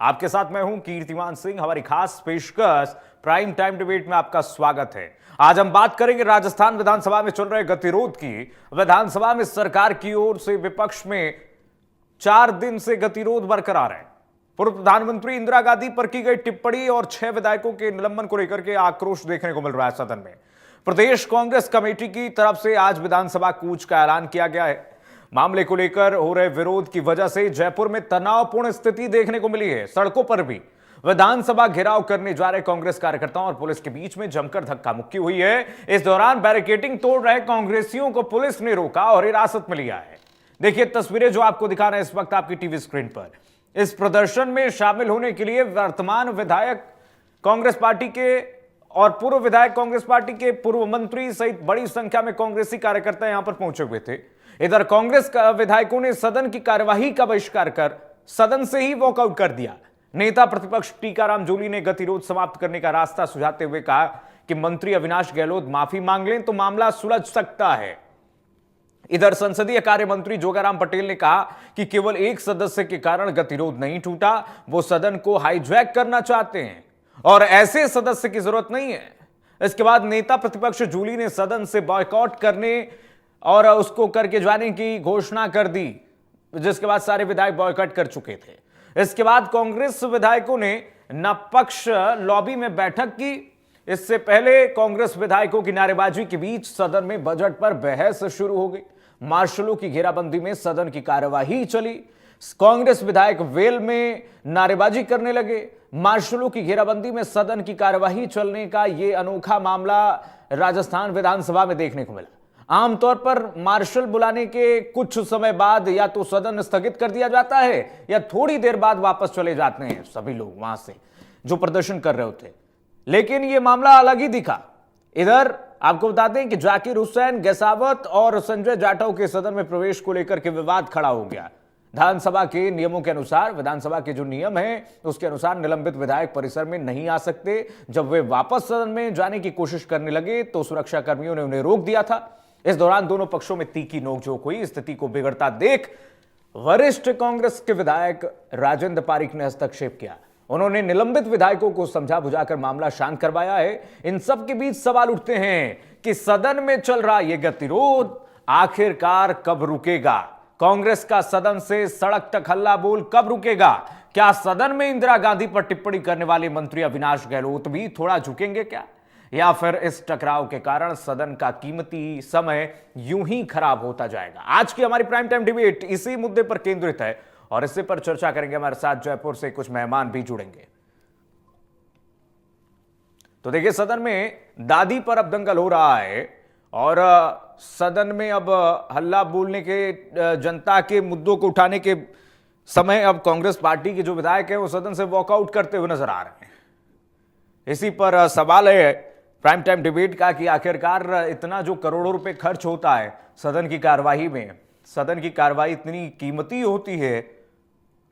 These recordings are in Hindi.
आपके साथ मैं हूं कीर्तिमान सिंह। हमारी खास पेशकश प्राइम टाइम डिबेट में आपका स्वागत है। आज हम बात करेंगे राजस्थान विधानसभा में चल रहे गतिरोध की। विधानसभा में सरकार की ओर से विपक्ष में 4 दिन से गतिरोध बरकरार है। पूर्व प्रधानमंत्री इंदिरा गांधी पर की गई टिप्पणी और 6 विधायकों के निलंबन को लेकर के आक्रोश देखने को मिल रहा है सदन में। प्रदेश कांग्रेस कमेटी की तरफ से आज विधानसभा कूच का ऐलान किया गया है। मामले को लेकर हो रहे विरोध की वजह से जयपुर में तनावपूर्ण स्थिति देखने को मिली है। सड़कों पर भी विधानसभा घेराव करने जा रहे कांग्रेस कार्यकर्ताओं और पुलिस के बीच में जमकर धक्का मुक्की हुई है। इस दौरान बैरिकेडिंग तोड़ रहे कांग्रेसियों को पुलिस ने रोका और हिरासत में लिया है। देखिए तस्वीरें जो आपको दिखा रहे हैं इस वक्त आपकी टीवी स्क्रीन पर। इस प्रदर्शन में शामिल होने के लिए वर्तमान विधायक कांग्रेस पार्टी के और पूर्व विधायक कांग्रेस पार्टी के पूर्व मंत्री सहित बड़ी संख्या में कांग्रेसी कार्यकर्ता यहां पर पहुंचे हुए थे। इधर कांग्रेस विधायकों ने सदन की कार्यवाही का बहिष्कार कर सदन से ही वॉकआउट कर दिया। नेता प्रतिपक्ष टीकाराम जूली ने गतिरोध समाप्त करने का रास्ता सुझाते हुए कहा कि मंत्री अविनाश गहलोत माफी मांग लें तो मामला सुलझ सकता है। इधर संसदीय कार्य मंत्री जोगाराम पटेल ने कहा कि केवल एक सदस्य के कारण गतिरोध नहीं टूटा, वो सदन को हाईजैक करना चाहते हैं और ऐसे सदस्य की जरूरत नहीं है। इसके बाद नेता प्रतिपक्ष जूली ने सदन से बॉयकॉट करने और उसको करके जाने की घोषणा कर दी, जिसके बाद सारे विधायक बॉयकॉट कर चुके थे। इसके बाद कांग्रेस विधायकों ने निपक्ष लॉबी में बैठक की। इससे पहले कांग्रेस विधायकों की नारेबाजी के बीच सदन में बजट पर बहस शुरू हो गई। मार्शलों की घेराबंदी में सदन की कार्यवाही चली। कांग्रेस विधायक वेल में नारेबाजी करने लगे। मार्शलों की घेराबंदी में सदन की कार्यवाही चलने का यह अनोखा मामला राजस्थान विधानसभा में देखने को मिला। आमतौर पर मार्शल बुलाने के कुछ समय बाद या तो सदन स्थगित कर दिया जाता है या थोड़ी देर बाद वापस चले जाते हैं सभी लोग वहां से जो प्रदर्शन कर रहे होते। लेकिन यह मामला अलग ही दिखा। इधर आपको बताते हैं कि जाकिर हुसैन गैसावत और संजय जाटव के सदन में प्रवेश को लेकर के विवाद खड़ा हो गया। विधानसभा के नियमों के अनुसार, विधानसभा के जो नियम है उसके अनुसार निलंबित विधायक परिसर में नहीं आ सकते। जब वे वापस सदन में जाने की कोशिश करने लगे तो सुरक्षा कर्मियों ने उन्हें रोक दिया था। इस दौरान दोनों पक्षों में तीखी नोकझोंक हुई। स्थिति को बिगड़ता देख वरिष्ठ कांग्रेस के विधायक राजेंद्र पारीक ने हस्तक्षेप किया। उन्होंने निलंबित विधायकों को समझा बुझाकर मामला शांत करवाया है। इन सब के बीच सवाल उठते हैं कि सदन में चल रहा यह गतिरोध आखिरकार कब रुकेगा? कांग्रेस का सदन से सड़क तक हल्ला बोल कब रुकेगा? क्या सदन में इंदिरा गांधी पर टिप्पणी करने वाले मंत्री अविनाश गहलोत भी थोड़ा झुकेंगे क्या? या फिर इस टकराव के कारण सदन का कीमती समय यूं ही खराब होता जाएगा? आज की हमारी प्राइम टाइम डिबेट इसी मुद्दे पर केंद्रित है और इसी पर चर्चा करेंगे। हमारे साथ जयपुर से कुछ मेहमान भी जुड़ेंगे। तो देखिए सदन में दादी पर अब दंगल हो रहा है और सदन में अब हल्ला बोलने के, जनता के मुद्दों को उठाने के समय अब कांग्रेस पार्टी के जो विधायक हैं वो सदन से वॉकआउट करते हुए नजर आ रहे हैं। इसी पर सवाल है प्राइम टाइम डिबेट का कि आखिरकार इतना जो करोड़ों रुपए खर्च होता है सदन की कार्यवाही में, सदन की कार्यवाही इतनी कीमती होती है,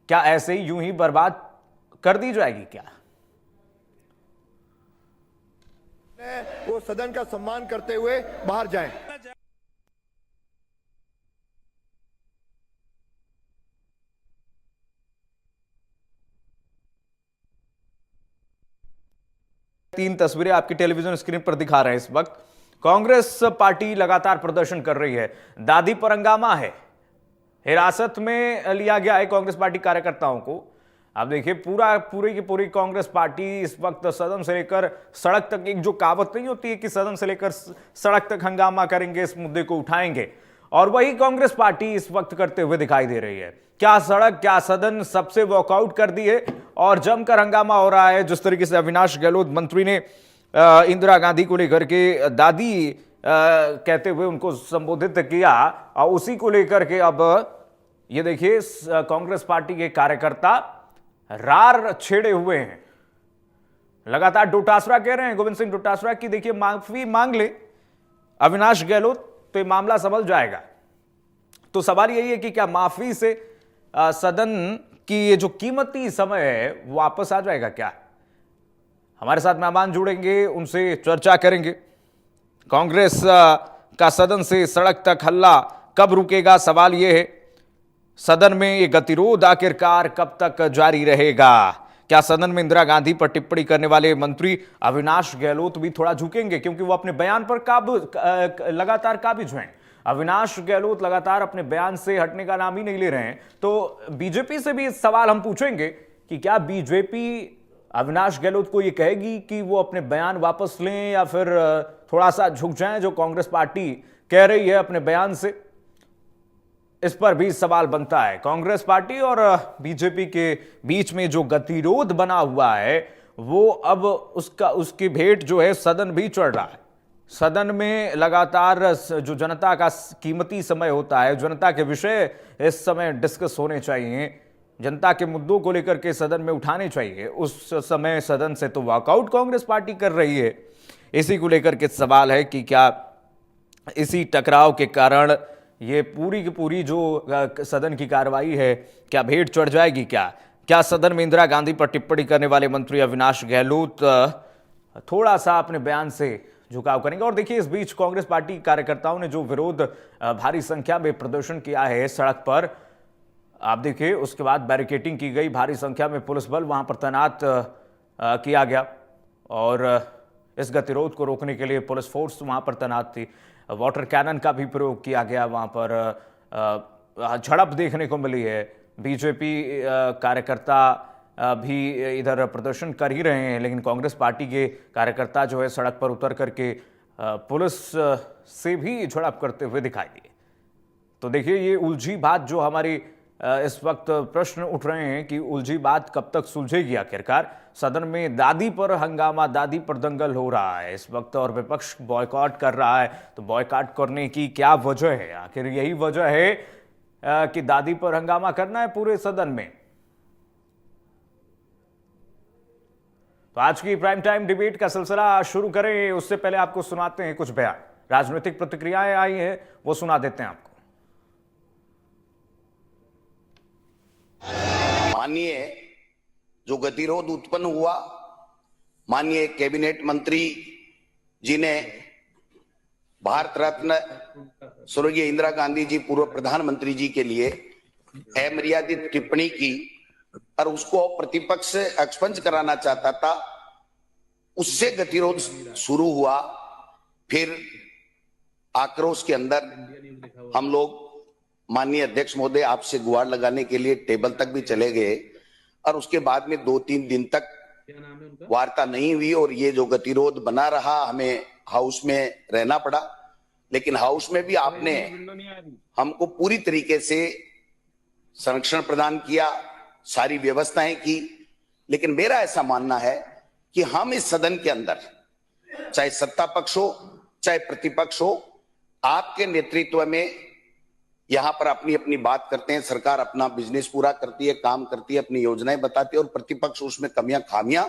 क्या ऐसे ही यूं ही बर्बाद कर दी जाएगी क्या? वो सदन का सम्मान करते हुए बाहर जाएं। तीन तस्वीरें आपकी टेलीविजन स्क्रीन पर दिखा रहे हैं इस वक्त। कांग्रेस पार्टी लगातार प्रदर्शन कर रही है। दादी पर हंगामा है। हिरासत में लिया गया है कांग्रेस पार्टी कार्यकर्ताओं को। आप देखिए पूरी की पूरी कांग्रेस पार्टी इस वक्त सदन से लेकर सड़क तक, एक जो कहावत नहीं होती है कि सदन से लेकर सड़क तक हंगामा करेंगे, इस मुद्दे को उठाएंगे, और वही कांग्रेस पार्टी इस वक्त करते हुए दिखाई दे रही है। क्या सड़क, क्या सदन, सबसे वॉकआउट कर दिए और जमकर हंगामा हो रहा है। जिस तरीके से अविनाश गहलोत मंत्री ने इंदिरा गांधी को लेकर के दादी कहते हुए उनको संबोधित किया और उसी को लेकर के अब ये देखिए कांग्रेस पार्टी के कार्यकर्ता रार छेड़े हुए हैं। लगातार डोटासरा कह रहे हैं, गोविंद सिंह डोटासरा की देखिए माफी मांग ले अविनाश गहलोत तो ये मामला संभल जाएगा। तो सवाल यही है कि क्या माफी से सदन की ये जो कीमती समय है वापस आ जाएगा क्या? हमारे साथ मेहमान जुड़ेंगे, उनसे चर्चा करेंगे। कांग्रेस का सदन से सड़क तक हल्ला कब रुकेगा, सवाल यह है। सदन में ये गतिरोध आखिरकार कब तक जारी रहेगा? क्या सदन में इंदिरा गांधी पर टिप्पणी करने वाले मंत्री अविनाश गहलोत भी थोड़ा झुकेंगे, क्योंकि वो अपने बयान पर लगातार काबिज हैं। अविनाश गहलोत लगातार अपने बयान से हटने का नाम ही नहीं ले रहे हैं। तो बीजेपी से भी इस सवाल हम पूछेंगे कि क्या बीजेपी अविनाश गहलोत को ये कहेगी कि वो अपने बयान वापस लें या फिर थोड़ा सा झुक जाएं, जो कांग्रेस पार्टी कह रही है अपने बयान से? इस पर भी सवाल बनता है। कांग्रेस पार्टी और बीजेपी के बीच में जो गतिरोध बना हुआ है वो अब उसकी भेंट जो है सदन भी चढ़ रहा है। सदन में लगातार जो जनता का कीमती समय होता है, जनता के विषय इस समय डिस्कस होने चाहिए, जनता के मुद्दों को लेकर के सदन में उठाने चाहिए, उस समय सदन से तो वॉकआउट कांग्रेस पार्टी कर रही है। इसी को लेकर के सवाल है कि क्या इसी टकराव के कारण ये पूरी की पूरी जो सदन की कार्रवाई है क्या भेंट चढ़ जाएगी? क्या सदन में इंदिरा गांधी पर टिप्पणी करने वाले मंत्री अविनाश गहलोत थोड़ा सा अपने बयान से झुकाव करेंगे? और देखिए, इस बीच कांग्रेस पार्टी कार्यकर्ताओं ने जो विरोध भारी संख्या में प्रदर्शन किया है सड़क पर, आप देखिए, उसके बाद बैरिकेडिंग की गई, भारी संख्या में पुलिस बल वहां पर तैनात किया गया और इस गतिरोध को रोकने के लिए पुलिस फोर्स वहां पर तैनात थी। वाटर कैनन का भी प्रयोग किया गया, वहां पर झड़प देखने को मिली है। बीजेपी कार्यकर्ता भी इधर प्रदर्शन कर ही रहे हैं, लेकिन कांग्रेस पार्टी के कार्यकर्ता जो है सड़क पर उतर करके पुलिस से भी झड़प करते हुए दिखाई दिए। तो देखिए, ये उलझी बात जो हमारी इस वक्त प्रश्न उठ रहे हैं कि उलझी बात कब तक सुलझेगी आखिरकार? सदन में दादी पर हंगामा, दादी पर दंगल हो रहा है इस वक्त और विपक्ष बॉयकॉट कर रहा है। तो बॉयकॉट करने की क्या वजह है? आखिर यही वजह है कि दादी पर हंगामा करना है पूरे सदन में। तो आज की प्राइम टाइम डिबेट का सिलसिला शुरू करें, उससे पहले आपको सुनाते हैं कुछ बयान। राजनीतिक प्रतिक्रियाएं आई हैं, वो सुना देते हैं आपको। माननीय जो गतिरोध उत्पन्न हुआ, माननीय कैबिनेट मंत्री जी ने भारत रत्न स्वर्गीय इंदिरा गांधी जी, पूर्व प्रधानमंत्री जी के लिए अमर्यादित टिप्पणी की और उसको प्रतिपक्ष से एक्सपंज कराना चाहता था, उससे गतिरोध शुरू हुआ। फिर आक्रोश के अंदर हम लोग माननीय अध्यक्ष महोदय आपसे गुहार लगाने के लिए टेबल तक भी चले गए और उसके बाद में 2-3 दिन तक वार्ता नहीं हुई और ये जो गतिरोध बना रहा, हमें हाउस में रहना पड़ा। लेकिन हाउस में भी आपने हमको पूरी तरीके से संरक्षण प्रदान किया, सारी व्यवस्थाएं की। लेकिन मेरा ऐसा मानना है कि हम इस सदन के अंदर, चाहे सत्ता पक्ष हो चाहे प्रतिपक्ष हो, आपके नेतृत्व में यहां पर अपनी अपनी बात करते हैं। सरकार अपना बिजनेस पूरा करती है, काम करती है, अपनी योजनाएं बताती है और प्रतिपक्ष उसमें कमियां खामियां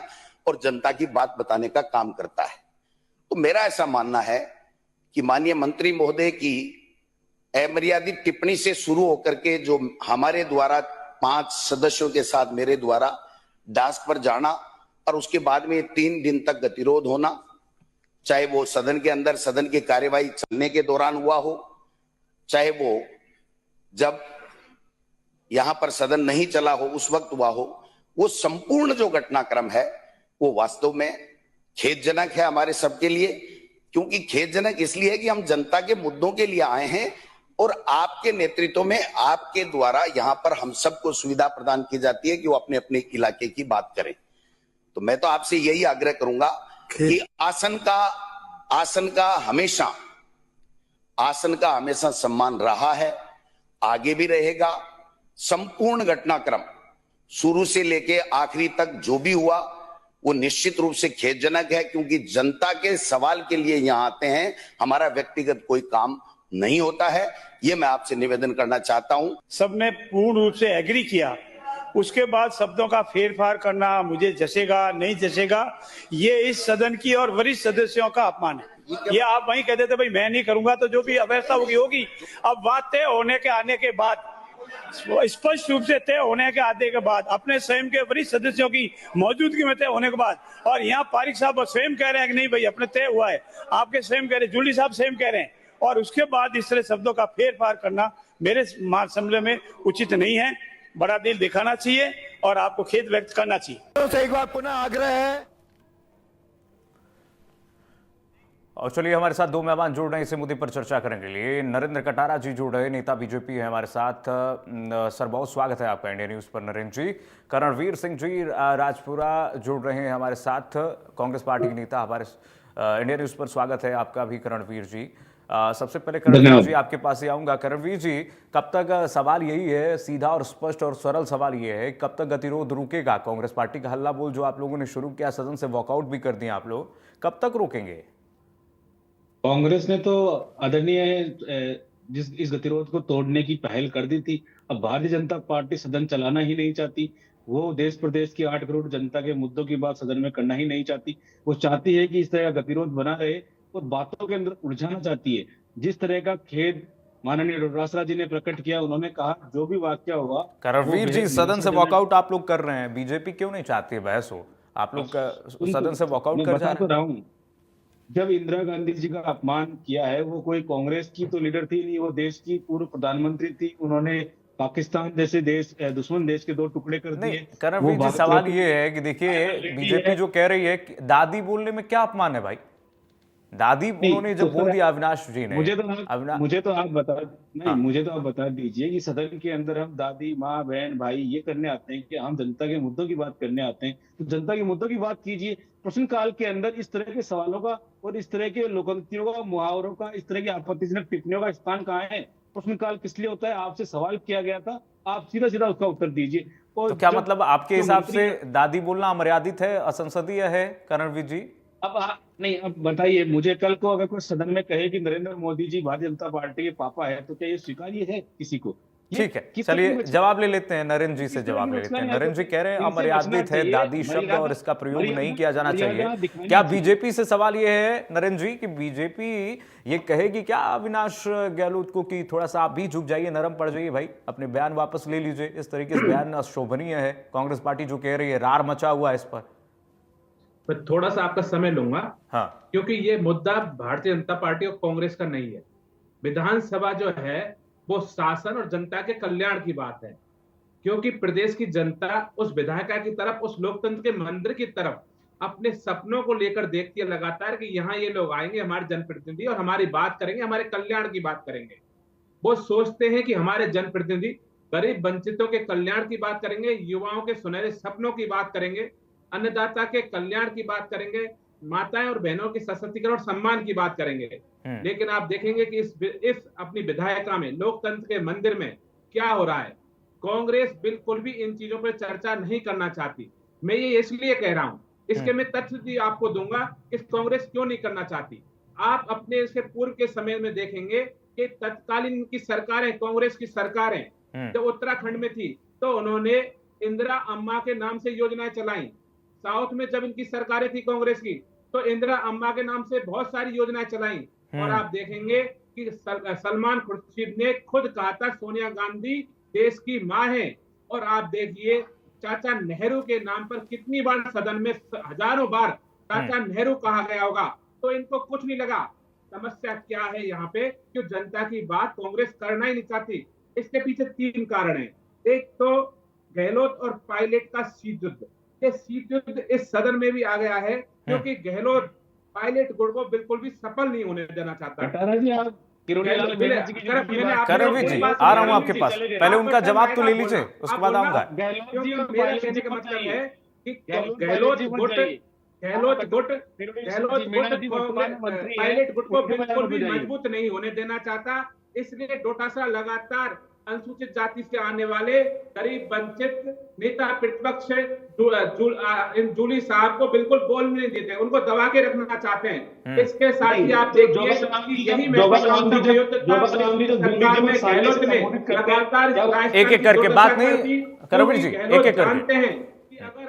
और जनता की बात बताने का काम करता है। तो मेरा ऐसा मानना है कि माननीय मंत्री महोदय की अमर्यादित टिप्पणी से शुरू होकर के जो हमारे द्वारा 5 सदस्यों के साथ मेरे द्वारा डास्क पर जाना और उसके बाद में 3 दिन तक गतिरोध होना, चाहे वो सदन के अंदर सदन की कार्यवाही चलने के दौरान हुआ हो, चाहे वो जब यहां पर सदन नहीं चला हो उस वक्त हुआ हो, वो संपूर्ण जो घटनाक्रम है वो वास्तव में खेदजनक है हमारे सबके लिए। क्योंकि खेदजनक इसलिए है कि हम जनता के मुद्दों के लिए आए हैं और आपके नेतृत्व में आपके द्वारा यहां पर हम सबको सुविधा प्रदान की जाती है कि वो अपने अपने इलाके की बात करें। तो मैं तो आपसे यही आग्रह करूंगा कि आसन का हमेशा सम्मान रहा है, आगे भी रहेगा। संपूर्ण घटनाक्रम शुरू से लेके आखिरी तक जो भी हुआ वो निश्चित रूप से खेदजनक है, क्योंकि जनता के सवाल के लिए यहां आते हैं, हमारा व्यक्तिगत कोई काम नहीं होता है। ये मैं आपसे निवेदन करना चाहता हूं। सबने पूर्ण रूप से एग्री किया, उसके बाद शब्दों का फेरफार करना मुझे जचेगा नहीं जचेगा, ये इस सदन की और वरिष्ठ सदस्यों का अपमान है। ये आप वहीं कहते थे भाई मैं नहीं करूंगा, तो जो भी अवस्था होगी। अब बात तय होने के आने के बाद, स्पष्ट रूप से तय होने के आने के बाद, अपने स्वयं के वरिष्ठ सदस्यों की मौजूदगी में तय होने के बाद, और यहाँ पारिक साहब स्वयं कह रहे हैं कि नहीं भाई अपने तय हुआ है, आपके स्वयं कह रहे, जूली साहब स्वयं कह रहे हैं, और उसके बाद इस तरह शब्दों का फेर फार करना मेरे समझ में उचित नहीं है। बड़ा दिल दिखाना चाहिए और आपको खेद व्यक्त करना चाहिए। तो से एक बार पुनः आग्रह है। और चलिए हमारे साथ दो मेहमान जुड़ रहे हैं इसी मुद्दे पर चर्चा करने के लिए। नरेंद्र कटारा जी जुड़ रहे हैं, नेता बीजेपी है हमारे साथ। सर बहुत स्वागत है आपका इंडिया न्यूज पर नरेंद्र जी। करणवीर सिंह जी राजपुरा जुड़ रहे हैं हमारे साथ, कांग्रेस पार्टी के नेता। हमारे इंडिया न्यूज पर स्वागत है आपका भी करणवीर जी। सबसे पहले करणवीर जी आपके पास ही आऊंगा। करणवीर जी, कब तक, सवाल यही है, सीधा और स्पष्ट और सरल सवाल ये है, कब तक गतिरोध रुकेगा? कांग्रेस पार्टी का हल्ला बोल जो आप लोगों ने शुरू किया, सदन से वॉकआउट भी कर दिया आप लोग, कब तक रोकेंगे? कांग्रेस ने तो आदरणीय जिस इस गतिरोध को तोड़ने की पहल कर दी थी। अब भारतीय जनता पार्टी सदन चलाना ही नहीं चाहती। वो देश प्रदेश की 8 करोड़ जनता के मुद्दों की बात सदन में करना ही नहीं चाहती। वो चाहती है कि इस तरह का गतिरोध बना रहे और बातों के अंदर उलझाना चाहती है। जिस तरह का खेद माननीय डोटासरा जी ने प्रकट किया, उन्होंने कहा जो भी वाक्य हुआ। करणवीर जी, सदन से वॉकआउट आप लोग कर रहे हैं, बीजेपी क्यों नहीं चाहती है बहस हो? आप लोग सदन से वॉकआउट कर जा रहे हैं। जब इंदिरा गांधी जी का अपमान किया है, वो कोई कांग्रेस की तो लीडर थी नहीं, वो देश की पूर्व प्रधानमंत्री थी। उन्होंने पाकिस्तान जैसे देश, दुश्मन देश के 2 टुकड़े कर दिए। करणवीर जी, सवाल ये है कि देखिए बीजेपी जो कह रही है कि दादी बोलने में क्या अपमान है भाई? दादी उन्होंने जब बोल दिया अविनाश जी ने, मुझे तो आप बता दीजिए कि सदन के अंदर हम दादी, माँ, बहन, भाई ये करने आते हैं कि हम जनता के मुद्दों की बात करने आते हैं, तो जनता के मुद्दों की बात कीजिए। प्रश्नकाल के अंदर इस तरह के सवालों का और इस तरह के लोकोक्तियों का, मुहावरों का, इस तरह की आपत्तिजनक टिप्पणियों का स्थान कहाँ है? प्रश्नकाल किस लिए होता है? आपसे सवाल किया गया था, आप सीधा सीधा उसका उत्तर दीजिए। और तो क्या मतलब आपके हिसाब से दादी बोलना अमर्यादित है, असंसदीय है करणवीर जी? अब बताइए मुझे, कल को अगर कोई सदन में कहे कि नरेंद्र मोदी जी भारतीय जनता पार्टी के पापा है, तो क्या ये स्वीकार्य है किसी को? ठीक है, चलिए जवाब ले लेते हैं, नरेंद्र जी से जवाब ले लेते हैं। नरेंद्र जी कह रहे हैं अमर्यादित है दादी शब्द और इसका प्रयोग नहीं किया जाना चाहिए। क्या बीजेपी से सवाल ये है नरेंद्र जी कि बीजेपी ये कहेगी क्या अविनाश गहलोत को कि थोड़ा सा आप भी झुक जाइए, नरम पड़ जाइए भाई, अपने बयान वापस ले लीजिए? इस तरीके से बयान अशोभनीय है, कांग्रेस पार्टी जो कह रही है, रार मचा हुआ है इस पर। मैं थोड़ा सा आपका समय लूंगा। हाँ, क्योंकि ये मुद्दा भारतीय जनता पार्टी और कांग्रेस का नहीं है। विधानसभा जो है वो शासन और जनता के कल्याण की बात है, क्योंकि प्रदेश की जनता उस विधायिका की तरफ, उस लोकतंत्र के मंदिर की तरफ अपने सपनों को लेकर देखती है लगातार कि यहाँ ये लोग आएंगे, हमारे जनप्रतिनिधि, और हमारी बात करेंगे, हमारे कल्याण की बात करेंगे। वो सोचते हैं कि हमारे जनप्रतिनिधि गरीब वंचितों के कल्याण की बात करेंगे, युवाओं के सुनहरे सपनों की बात करेंगे, अन्नदाता के कल्याण की बात करेंगे, माताएं और बहनों के सशक्तिकरण और सम्मान की बात करेंगे। लेकिन आप देखेंगे कि इस अपनी विधायिका में, लोकतंत्र के मंदिर में क्या हो रहा है। कांग्रेस बिल्कुल भी इन चीजों पर चर्चा नहीं करना चाहती। मैं ये इसलिए कह रहा हूं, इसके मैं तथ्य भी आपको दूंगा कि कांग्रेस क्यों नहीं करना चाहती। आप अपने इसके पूर्व के समय में देखेंगे कि तत्कालीन की सरकारें, कांग्रेस की सरकारें जब उत्तराखंड में थी तो उन्होंने इंदिरा अम्मा के नाम से योजनाएं चलाई। साउथ में जब इनकी सरकारें थी कांग्रेस की, तो इंदिरा अम्मा के नाम से बहुत सारी योजनाएं चलाई। और आप देखेंगे कि सलमान खुर्शीद ने खुद कहा था सोनिया गांधी देश की मां है। और आप देखिए चाचा नेहरू के नाम पर कितनी बार सदन में हजारों बार चाचा नेहरू कहा गया होगा, तो इनको कुछ नहीं लगा। समस्या क्या है यहाँ पे, कि जनता की बात कांग्रेस करना ही नहीं चाहती। इसके पीछे 3 कारण है। एक तो गहलोत और पायलट का शीत युद्ध। ये शीत युद्ध इस सदन में भी आ गया है, क्योंकि गहलोत पायलट गुट को बिल्कुल भी सफल नहीं होने देना चाहता। करणवीर जी, आ रहा हूं आपके पास, पहले उनका जवाब तो ले लीजिए, उसके बाद आऊंगा। क्योंकि मेरा कहने का मतलब है कि गहलोत गुट पायलट गुट को बिल्कुल भी मजबूत नहीं होने देना चाहता। इसलिए डोटासरा लगातार अनुसूचित जाति से आने वाले गरीब वंचित नेता प्रतिपक्ष जूली साहब को बिल्कुल बोलने नहीं देते, उनको दबा के रखना चाहते हैं। इसके साथ ही आप देखिए यही लगातार एक एक करके बात नहीं, करणवीर जी एक एक जानते हैं कि अगर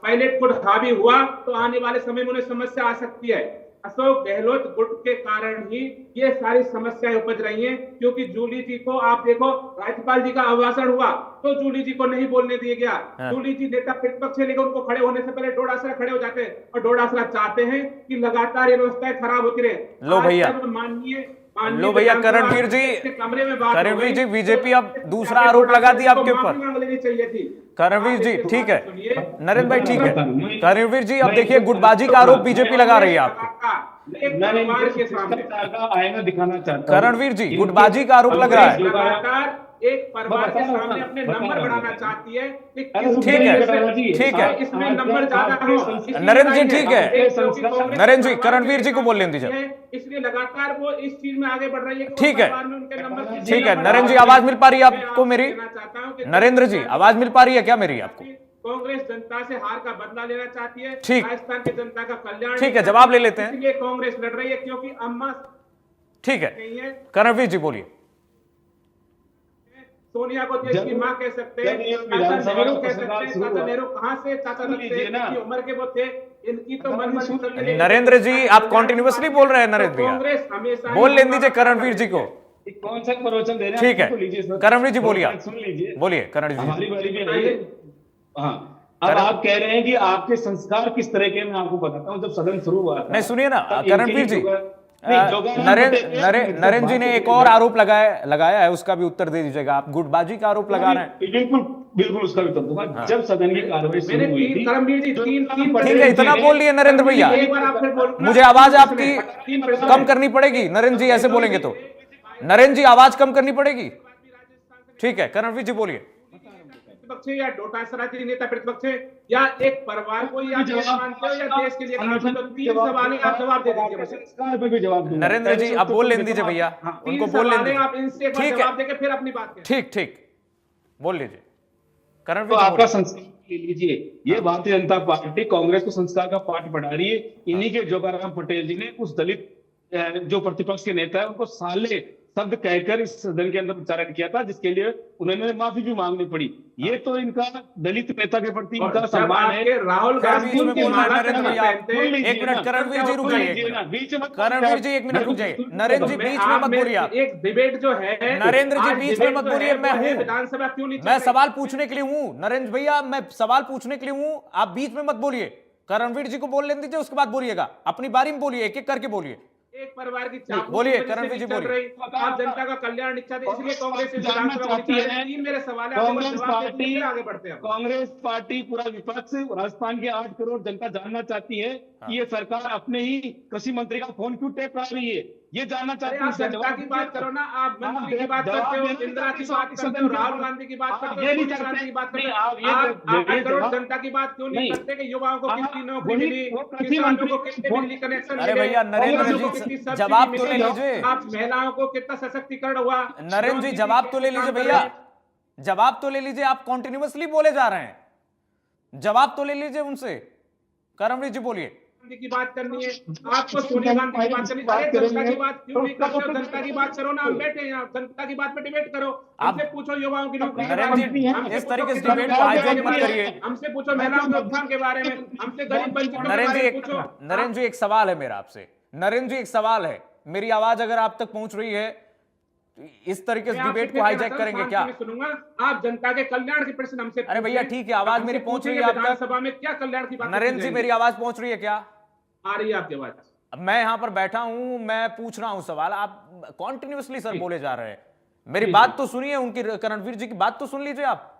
पायलट गुट हावी हुआ तो आने वाले समय में उन्हें समस्या आ सकती है। अशोक गहलोत गुट के कारण ही ये सारी समस्याएं उपज रही हैं, क्योंकि जूली जी को आप देखो, राज्यपाल जी का अभिभाषण हुआ तो जूली जी को नहीं बोलने दिया गया। जूली जी नेता प्रतिपक्ष है, लेकिन उनको खड़े होने से पहले डोटासरा खड़े हो जाते हैं, और डोटासरा चाहते हैं कि लगातार ये व्यवस्थाएं खराब होती रहे। लो भैया, माननीय माननीय लो भैया, विधानसभा करणवीर जी, अध्यक्ष के कमरे में बात हो करणवीर गई, जी, बीजेपी अब तो दूसरा जाके आरोप लगा दिया को आपके माफी ऊपर। मांग लेनी चाहिए थी। करणवीर जी, आप एक ठीक है। बात सुनिए। नरेंद्र भाई, ठीक है। मैं- करणवीर जी, अब मैं देखिए इसको- गुटबाजी का आरोप बीजेपी लगा रही है आपको। एक परिवार के सामने का आईना दिखाना चाहता हूं। करणवीर जी, इनके- गुटबाजी का आरोप लग रहा है। लगातार एक परिवार के बता रहा हूं सामने ना, अपने बता नंबर रहा हूं। बढ़ाना चाहती है कि अरे किस रुक ठीक जाइए है, कटारा जी, ठीक है। इसमें नंबर ज्यादा हो। इसलिए नरेंद्र जी, नहीं है। ठीक है। एक क्योंकि कांग्रेस नरेंद्र जी, परिवार करणवीर के जी को बोलने साथ दीजिए। है, इसलिए लगातार वो इस चीज में आगे बढ़ रही है कि ठीक है। परिवार में उनके नंबर ठीक है, नरेंद्र जी, आवाज मिल पा रही है आपको मेरी? कहना चाहता हूं कि नरेंद्र जी, आवाज मिल पा रही है क्या मेरी आपको? कांग्रेस जनता से हार का बदला लेना चाहती है, ठीक। राजस्थान की जनता का कल्याण ठीक है, जवाब ले लेते हैं। इसलिए कांग्रेस लड़ रही है, क्योंकि अम्मा ठीक है, नहीं है। करणवीर जी बोलिए। सोनिया को देश की मां कह सकते हैं, जब ये चाचा विधानसभा नेहरू का कह प्रश्नकाल सकते हैं। शुरू चाचा हुआ। नेहरू कहां से चाचा सुन लगते लीजिए ना। हैं, उम्र के वो थे, इनकी तो मन मर्जी। नरेंद्र जी, आप कंटिन्यूअसली बोल रहे हैं नरेंद्र भैया। कांग्रेस हमेशा बोल लेने दीजिए करणवीर जी को। कौन सा प्रवचन दे रहे हैं ठीक आप? लीजिए है, सर। करणवीर जी बोलिए आप। सुन लीजिए, बोलिए करणवीर जी। हमारी बारी भी आई है। हाँ, अब आप कह रहे हैं कि आपके संस्कार किस तरह के, मैं आपको बताता हूँ। जब सदन शुरू हुआ था, नहीं, सुनिए ना, तब करणवीर इनके जी, जोगाड़- नरेंद्र जी ने एक और आरोप लगाया है, उसका भी उत्तर दे दीजिएगा। आप गुटबाजी का आरोप लगा रहे हैं। बिल्कुल बिल्कुल, उसका भी उत्तर दूंगा। जब सदन की कार्रवाई शुरू मैंने हुई थी, करणवीर जी तीन ठीक है, इतना बोल लिए नरेंद्र भैया। एक बार आप फिर बोल, मुझे आवाज आपकी कम करनी पड़ेगी नरेंद्र जी, ऐसे बोलेंगे तो। नरेंद्र जी, आवाज कम करनी पड़ेगी। ठीक है, करणवीर जी बोलिए। प्रतिपक्ष है या डोटासरा के नेता प्रतिपक्ष है या एक परिवार को या देश मानते हो या देश के लिए काम करते हो? तीन सवाल हैं, आप जवाब दे दीजिए मुझे। संस्कार पे भी जवाब दूंगा। नरेंद्र जी, आप बोल लेने दीजिए भैया, उनको बोल लेने तीन सवाल हैं, आप इनसे एक बार ठीक जवाब है, देके फिर अपनी बात करें। ठीक ठीक, बोल लीजिए तो करणवीर जी आपका बोलिए। संस्कार ले लीजिए। ये भारतीय जनता पार्टी कांग्रेस को संस्कार का पाठ पढ़ा रही है। इन्हीं के जोगाराम पटेल जी ने उस दलित जो प्रतिपक्ष के नेता है, उनको साले शब्द कहकर इस सदन के अंदर उच्चारण किया था, जिसके लिए उन्होंने माफी भी मांगनी पड़ी। ये तो इनका दलित नेता के प्रति इनका जब सम्मान है। आपके राहुल गांधी बीच में उनकी बोलना माला नरेंद्र भैया, पहनते हैं, एक मिनट करणवीर जी रुक जाइए, एक मिनट। बीच में करणवीर जी, एक मिनट रुक जाइए। नरेंद्र जी, बीच में मत बोलिए आप। एक डिबेट जो है, नरेंद्र जी, आज बीच में डिबेट मत जो बोलिए, है, मैं वो है हूं। विधानसभा क्यों नहीं चल मैं रही? सवाल पूछने के लिए हूं नरेंद्र भैया, मैं सवाल पूछने के लिए हूं। आप बीच में मत बोलिए। करणवीर जी को बोल लेने दीजिए, उसके बाद बोलिएगा। अपनी बारी में बोलिए, एक एक करके बोलिए। एक परिवार की चाबुक बोलिए, की वजह से करणवीर जी नहीं चल बोलिए। रही। आप जनता का कल्याण इच्छा थे, इसलिए कांग्रेस इस जानना विधानसभा को चाहती निकाले। है। तीन मेरे सवाल है, आप कांग्रेस जवाब दे पार्टी दीजिए, फिर आगे बढ़ते हैं। कांग्रेस पार्टी पूरा विपक्ष राजस्थान के 8 करोड़ जनता जानना चाहती है कि ये सरकार अपने ही कृषि मंत्री का फोन क्यों टेप रहा रही है। ये जानना अरे चाहती है। आप इसका जनता जवाब की बात दीजिए। करो ना, आप मंत्री की आप बात जवाब करते हो, देना इंदिरा की चाहते बात हैं, करते हो, सदन के राहुल अंदर। गांधी की बात आप करते ये हो, नहीं सोनिया चाहते गांधी की बात करते नहीं, हो। आप ये आप दे- 8 दे- करोड़ जवाब- जनता की बात क्यों नहीं नहीं। करते कि युवाओं को कितनी नौकरी वही- मिली, वो कृषि किसानों मंत्री को कितने वो- बिजली कनेक्शन अरे मिले, भैया, नरेंद्र महिलाओं को जी, कितनी सब्सिडी जवाब तो ले मिली, लीजिए। आप महिलाओं को कितना सशक्तिकरण हुआ। नरेंद्र जी, जवाब तो ले लीजिए भैया, जवाब तो ले लीजिए। आप कॉन्टिन्यूअसली बोले जा रहे हैं, जवाब तो ले लीजिए उनसे। करणवीर जी बोलिए। गांधी की बात करनी है, आपको सोनिया गांधी की बात करनी है। अरे जनता की बात क्यों नहीं करते हो? जनता की बात करो ना, हम बैठे हैं यहाँ, जनता की बात पे डिबेट करो। हमसे पूछो युवाओं की नौकरी के बारे नरेंद्र जी, में, हमसे इस पूछो तरीके से किसान डिबेट के को बारे हाईजैक में, मत करिए। हमसे पूछो महिलाओं के उत्थान के बारे में, हमसे गरीब वंचितों के नरेंद्र बारे जी, में पूछो। नरेंद्र जी, एक सवाल है मेरा आपसे। नरेंद्र जी, एक सवाल है। मेरी आवाज अगर आप तक पहुंच रही है, इस तरीके से मैं आपसे डिबेट को कहना हाईजैक चाहता हूं, करेंगे शांति क्या? में सुनूंगा। आप जनता के कल्याण के प्रश्न हमसे अरे भैया, पूछें। ठीक है, आवाज हमसे मेरी पहुंच रही है पूछेंगे आप तक। विधानसभा में क्या कल्याण की बात नरेंद्र जी, मेरी आवाज पहुंच रही है क्या? आ रही है आपकी आवाज। अब मैं यहां पर बैठा हूं, मैं पूछ रहा हूं सवाल, आप कॉन्टिन्यूअसली सर बोले जा रहे हैं। मेरी बात तो सुनिए, उनकी करणवीर जी की बात तो सुन लीजिए आप।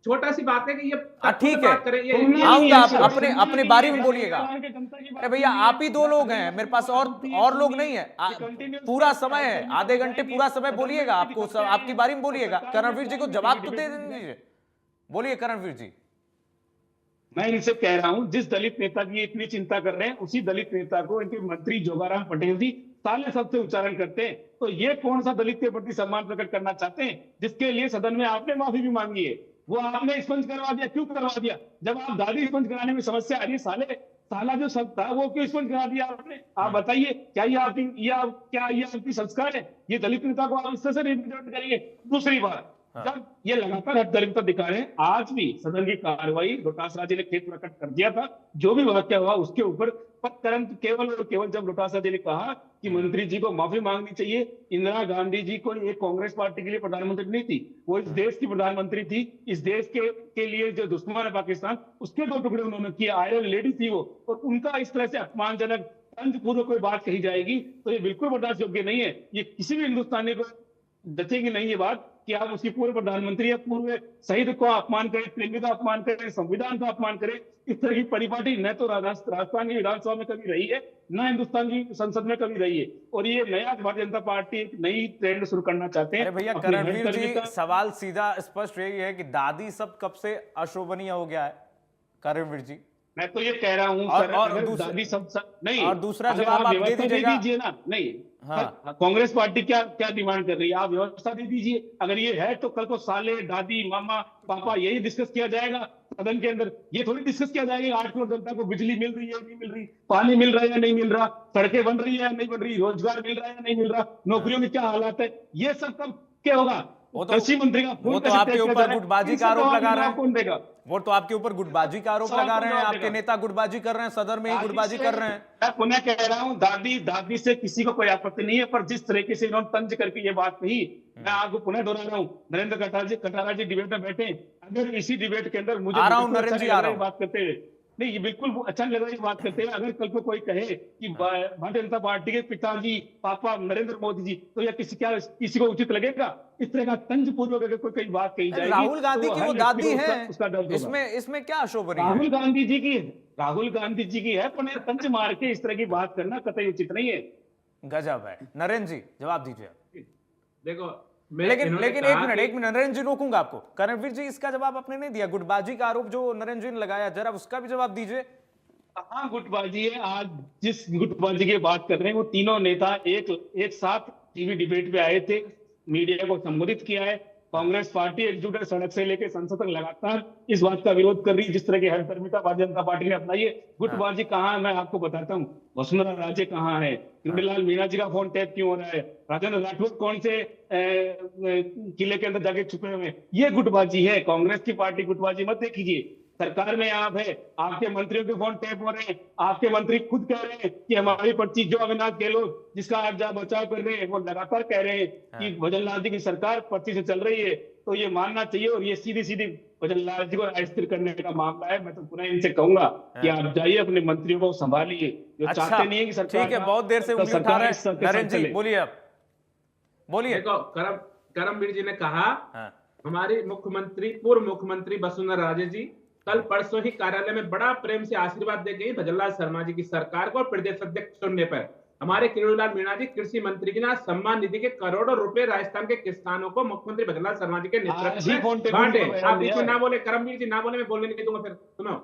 छोटा सी बात है कि ये ठीक बात करें, ये है, आऊंगा, आप अपने बारी में बोलिएगा। अरे भैया, आप ही दो लोग हैं, मेरे पास और लोग नहीं है। पूरा समय है, आधे घंटे पूरा समय बोलिएगा। आपको आपकी बारी में बोलिएगा। करणवीर जी को जवाब तो दे दीजिए। बोलिए करणवीर जी। मैं इनसे कह रहा हूं, जिस दलित नेता की इतनी चिंता कर रहे हैं, उसी दलित नेता को इनके मंत्री जोगाराम पटेल जी साले शब्द से उच्चारण करते हैं। तो ये कौन सा दलित के प्रति सम्मान प्रकट करना चाहते हैं, जिसके लिए सदन में आपने माफी भी मांगी है? वो आपने स्पंज करवा दिया। क्यों करवा दिया? जब आप दादी स्पंज कराने में समस्या आ रही है, साला जो शब्द था वो क्यों स्पंज करा दिया आपने? आप बताइए, क्या ये आपकी संस्कार है? ये दलित नेता को आप इस तरह से रिप्रेजेंट करेंगे? दूसरी बात, जब ये लगातार दलितता दिखा रहे हैं, आज भी सदन की कार्रवाई लोटासरा जी ने खेत प्रकट कर दिया था। जो भी वाक्य हुआ उसके ऊपर केवल और केवल जब लोटासरा जी ने कहा कि मंत्री जी को माफी मांगनी चाहिए। इंदिरा गांधी जी को एक कांग्रेस पार्टी के लिए प्रधानमंत्री नहीं थी, वो इस देश की प्रधानमंत्री थी। इस देश के लिए जो दुश्मन है पाकिस्तान, उसके 2 टुकड़े उन्होंने किए। आयरन लेडी थी वो, और उनका इस तरह से अपमानजनक तंज पूर्वक कोई बात कही जाएगी तो ये बिल्कुल बर्दाश्त योग्य नहीं है। ये किसी भी हिंदुस्तानी को जचेगी नहीं ये बात कि आप उसकी पूर्व प्रधानमंत्री या पूर्व शहीद को अपमान करें, प्रेमी का अपमान करें, संविधान का अपमान करें। इस तरह की परिपाटी न तो राजस्थान की विधानसभा में कभी रही है, न हिंदुस्तान की संसद में कभी रही है। और ये नया भारतीय जनता पार्टी एक नई ट्रेंड शुरू करना चाहते हैं। अरे भैया अपनी करणवीर जी, हेडकर्मी का- सवाल सीधा स्पष्ट यही है कि दादी सब कब से अशोभनीय हो गया है करणवीर जी? मैं तो ये कह रहा हूँ और- सर, और अगर दूसरा- दादी सब नहीं, और दूसरा अगर जवाब आप दे व्यवस्था दीजिएगा। दीजिए ना। नहीं, हाँ। कांग्रेस पार्टी क्या क्या डिमांड कर रही है, आप व्यवस्था दे दीजिए। अगर ये है तो कल को साले, दादी, मामा, पापा यही डिस्कस किया जाएगा सदन के अंदर। ये थोड़ी डिस्कस किया जाएगा 8 करोड़ जनता को बिजली मिल रही है नहीं मिल रही, पानी मिल रहा है या नहीं मिल रहा, सड़कें बन रही है या नहीं बन रही, रोजगार मिल रहा है या नहीं मिल रहा, नौकरियों के क्या हालात है। ये सब कब क्या होगा? वो तो- कृषि मंत्री का वो तो आपके ऊपर गुटबाजी का आरोप लगा रहे हैं। कौन देगा? वो तो आपके ऊपर गुटबाजी का आरोप लगा रहे हैं, आपके नेता गुटबाजी कर रहे हैं, सदन में ही गुटबाजी कर रहे हैं। मैं पुनः कह रहा हूँ, दादी से किसी को कोई आपत्ति नहीं है, पर जिस तरीके से इन्होंने तंज करके ये बात कही, मैं आपको पुनः दोहरा रहा हूँ। नरेंद्र कटारा जी डिबेट में बैठे, अगर इसी डिबेट के अंदर मुझे आ रहा हूं बिल्कुल नरेंद्र अच्छा जी, नहीं आ लग रहा रहा है बात करते हुए, नहीं ये बिल्कुल अच्छा नहीं लग रहा है बात करते हुए। अगर कल को कोई कहे कि भारतीय जनता पार्टी के पिताजी, पापा नरेंद्र मोदी जी, तो यह किसी को उचित लगेगा? इस तरह का तंज पूर्वक अगर कोई बात कही जाएगी, राहुल गांधी तो की हर वो व्यक्ति दादी को है, उसका दर्द होगा। इसमें क्या अशोभनीय है? राहुल गांधी जी की है, पर तंज मार के इस तरह की बात करना कतई उचित नहीं है। गजब है। नरेंद्र जी जवाब दीजिए। देखो लेकिन इन्होंने लेकिन कहा एक कि- मिनट नरेंद्र जी, रोकूंगा आपको। करणवीर जी इसका जवाब आपने नहीं दिया, गुटबाजी का आरोप जो नरेंद्र जी ने लगाया, जरा उसका भी जवाब दीजिए। हाँ, गुटबाजी है। आज जिस गुटबाजी की बात कर रहे हैं, वो तीनों नेता एक साथ टीवी डिबेट पे आए थे, मीडिया को संबोधित किया है। कांग्रेस पार्टी एकजुट है, सड़क से लेकर संसद तक लगातार इस बात का विरोध कर रही है, जिस तरह की हरकर्मिता भारतीय जनता पार्टी ने अपनाई है। गुटबाजी कहाँ है मैं आपको बताता हूँ। वसुंधरा राजे कहाँ है? किरोड़ीलाल मीणा जी का फोन टैप क्यों हो रहा है? राजेंद्र राठौर कौन से किले के अंदर जाके छुपे हुए हैं? ये गुटबाजी है। कांग्रेस की पार्टी गुटबाजी मत देखिए। सरकार में आप है, आपके मंत्रियों के फोन टैप हो रहे हैं, आपके मंत्री खुद कह रहे हैं कि हमारी पर्ची, जो अविनाश गहलोत जिसका आप जहाँ बचाव कर रहे हैं, वो लगातार कह रहे हैं कि भजनलाल जी की सरकार पर्ची से चल रही है। तो ये मानना चाहिए, और ये सीधी सीधी भजनलाल जी को अस्थिर करने का मामला है। मैं तो पुनः इनसे कहूंगा कि आप जाइए, अपने मंत्रियों को संभालिए, जो अच्छा, चाहते नहीं है कि सरकार ठीक है, बहुत देर से उंगली उठा रहे हैं। नरेंद्र जी बोलिए, अब बोलिए। देखो करमवीर जी ने कहा, हाँ। हमारी पूर्व मुख्यमंत्री वसुंधरा राजे जी कल परसों ही कार्यालय में बड़ा प्रेम से आशीर्वाद दे गई भजनलाल शर्मा जी की सरकार को, और प्रदेश अध्यक्ष चुनने पर हमारे किरोड़ीलाल मीणा जी कृषि मंत्री जी ने सम्मान निधि के करोड़ों रुपए राजस्थान के किसानों को मुख्यमंत्री भजनलाल शर्मा जी के नेतृत्व में बांटे। आप बीच में ना बोले, करमवीर जी ना बोले, मैं बोलने नहीं दूंगा। फिर सुनो,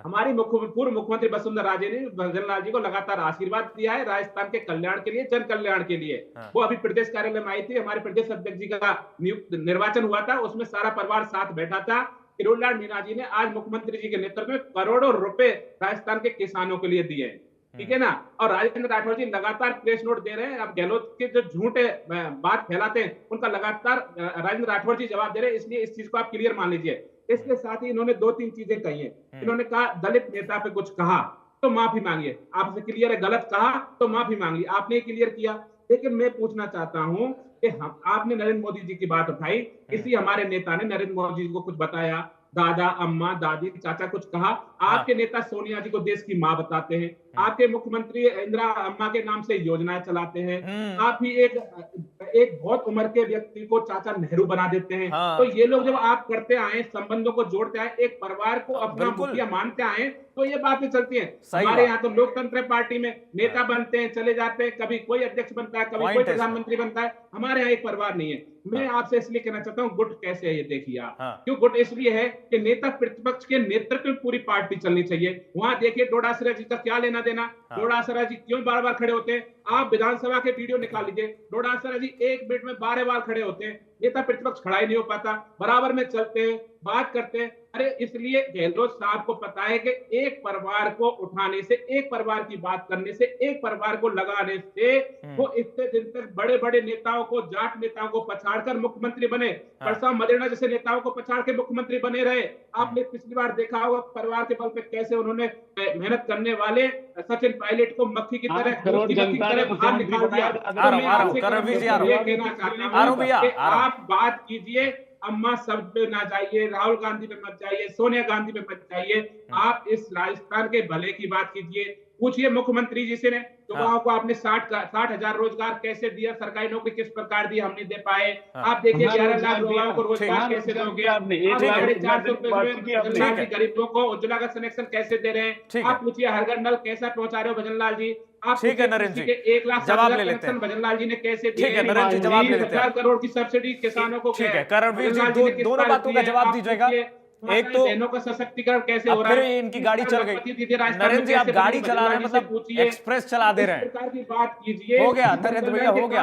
हमारी पूर्व मुख्यमंत्री वसुंधरा राजे ने भजनलाल जी को लगातार आशीर्वाद दिया है राजस्थान के कल्याण के लिए, जन कल्याण के लिए। वो अभी प्रदेश कार्यालय में आई थी, हमारे प्रदेश अध्यक्ष जी का निर्वाचन हुआ था, उसमें सारा परिवार साथ बैठा था। किरोड़ीलाल मीणा जी ने आज मुख्यमंत्री जी के नेतृत्व में करोड़ों रुपए राजस्थान के किसानों के लिए दिए, ठीक है ना। और राजेंद्र राठौर जी लगातार प्रेस नोट दे रहे हैं। अब गहलोत के जो झूठे बात फैलाते हैं, उनका लगातार राजेंद्र राठौर जी जवाब दे रहे हैं, इसलिए इस चीज को आप क्लियर मान लीजिए। इसके साथ ही इन्होंने 2-3 चीजें कही है। इन्होंने कहा दलित नेता पे कुछ कहा तो माफी मांगिए, आपसे क्लियर है, गलत कहा तो माफी मांगिए, आपने क्लियर किया। लेकिन मैं पूछना चाहता हूं कि आपने नरेंद्र मोदी जी की बात उठाई, किसी हमारे नेता ने नरेंद्र मोदी जी को कुछ बताया, दादा, अम्मा, दादी, चाचा कुछ कहा? आपके नेता सोनिया जी को देश की मां बताते हैं, आपके मुख्यमंत्री इंदिरा अम्मा के नाम से योजनाएं चलाते हैं, आप ही एक बहुत उम्र के व्यक्ति को चाचा नेहरू बना देते हैं। तो ये लोग जब आप करते आए, संबंधों को जोड़ते आए, एक परिवार को अपना मुखिया मानते आए, तो ये बातें चलती हैं। हमारे यहाँ तो लोकतंत्र पार्टी में नेता बनते हैं, चले जाते हैं, कभी कोई अध्यक्ष बनता है, कभी कोई प्रधानमंत्री बनता है। हमारे यहाँ एक परिवार नहीं है। मैं आपसे इसलिए कहना चाहता हूँ, गुट कैसे है ये देखिए आप। क्यों गुट? इसलिए है कि नेता प्रतिपक्ष के नेतृत्व में पूरी पार्टी चलनी चाहिए। वहां देखिए डोडासरा जी का क्या लेना देना। डोडासरा जी क्यों बार बार खड़े होते हैं? आप विधानसभा के वीडियो निकाल लीजिए, डोडासरा जी 1 मिनट में 12 बार खड़े होते हैं। नेता प्रतिपक्ष खड़ा ही नहीं हो पाता, बराबर में चलते हैं, बात करते हैं। अरे इसलिए गहलोत साहब को पता है कि एक परिवार को उठाने से, एक परिवार की बात करने से, एक परिवार को लगाने से वो इतने दिन तक बड़े बड़े नेताओं को, जाट नेताओं को पछाड़कर मुख्यमंत्री बने। परसाम मदेरणा जैसे नेताओं को पछाड़ के मुख्यमंत्री बने रहे। आपने पिछली बार देखा होगा परिवार के बल पे कैसे उन्होंने मेहनत करने वाले सचिन पायलट को मक्खी की तरह बाहर निकाल दिया। आप बात कीजिए, अम्मा सब पे ना जाइए, राहुल गांधी पे मत जाइए, सोनिया गांधी पे मत जाइए। आप इस राजस्थान के भले की बात कीजिए। पूछिए मुख्यमंत्री जी से ने युवाओं को आपने 60,000 रोजगार कैसे दिया, सरकारी नौकरी किस प्रकार दी, हम नहीं दे पाए। आप देखिए 11 लाख युवाओं को रोजगार कैसे दोगे, आप 450 रुपए गरीबों को उज्ज्वला का कनेक्शन कैसे दे रहे हैं, आप पूछिए हर घर नल कैसा पहुंचा रहे हो भजनलाल जी, आप ठीक है नरेंद्र जी, 1 लाख जवाब ले लेते कनेक्शन हैं। भजनलाल जी ने कैसे ठीक है नरेंद्र जी, जवाब ले लेते हैं। 10 करोड़ की सब्सिडी किसानों को, ठीक है करणवीर जी, दोनों बातों का जवाब दीजिएगा। एक तो बहनों का सशक्तिकरण कैसे हो अब रहा फिर है, इनकी गाड़ी चल गई। नरेंद्र जी आप गाड़ी चला रहे हैं, मतलब एक्सप्रेस चला दे रहे हैं। प्रकार की बात कीजिए, हो गया नरेंद्र भैया, हो गया।